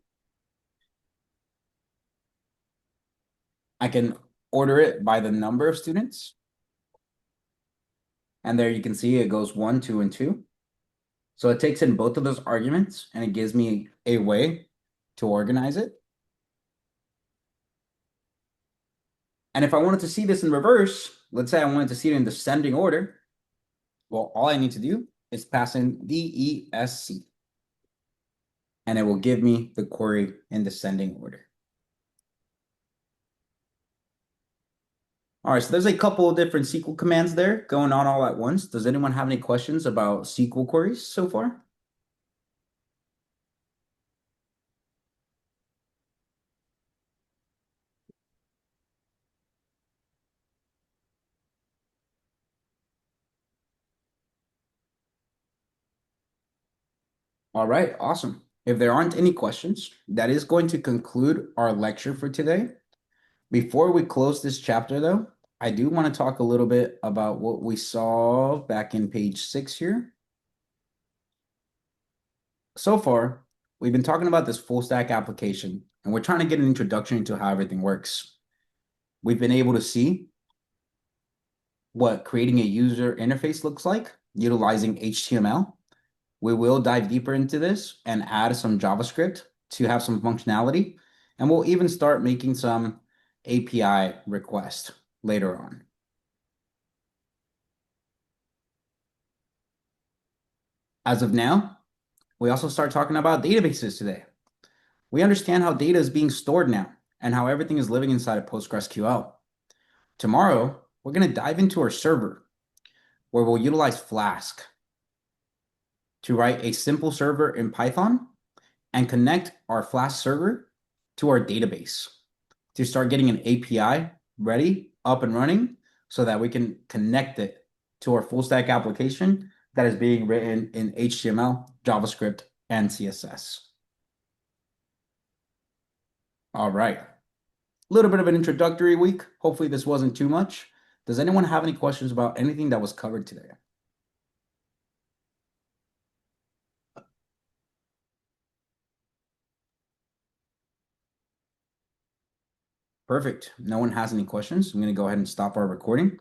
I can order it by the number of students. And there you can see it goes 1, 2, and 2. So it takes in both of those arguments and it gives me a way to organize it. And if I wanted to see this in reverse, let's say I wanted to see it in descending order, well, all I need to do is pass in DESC. And it will give me the query in descending order. All right, so there's a couple of different SQL commands there going on all at once. Does anyone have any questions about SQL queries so far? All right, awesome. If there aren't any questions, that is going to conclude our lecture for today. Before we close this chapter, though, I do want to talk a little bit about what we saw back in page 6 here. So far, we've been talking about this full stack application, and we're trying to get an introduction into how everything works. We've been able to see what creating a user interface looks like utilizing HTML. We will dive deeper into this and add some JavaScript to have some functionality. And we'll even start making some API requests later on. As of now, we also start talking about databases today. We understand how data is being stored now and how everything is living inside of PostgreSQL. Tomorrow, we're going to dive into our server where we'll utilize Flask to write a simple server in Python and connect our Flask server to our database to start getting an API ready, up and running, so that we can connect it to our full stack application that is being written in HTML, JavaScript, and CSS. All right. A little bit of an introductory week. Hopefully this wasn't too much. Does anyone have any questions about anything that was covered today? Perfect. No one has any questions. I'm going to go ahead and stop our recording.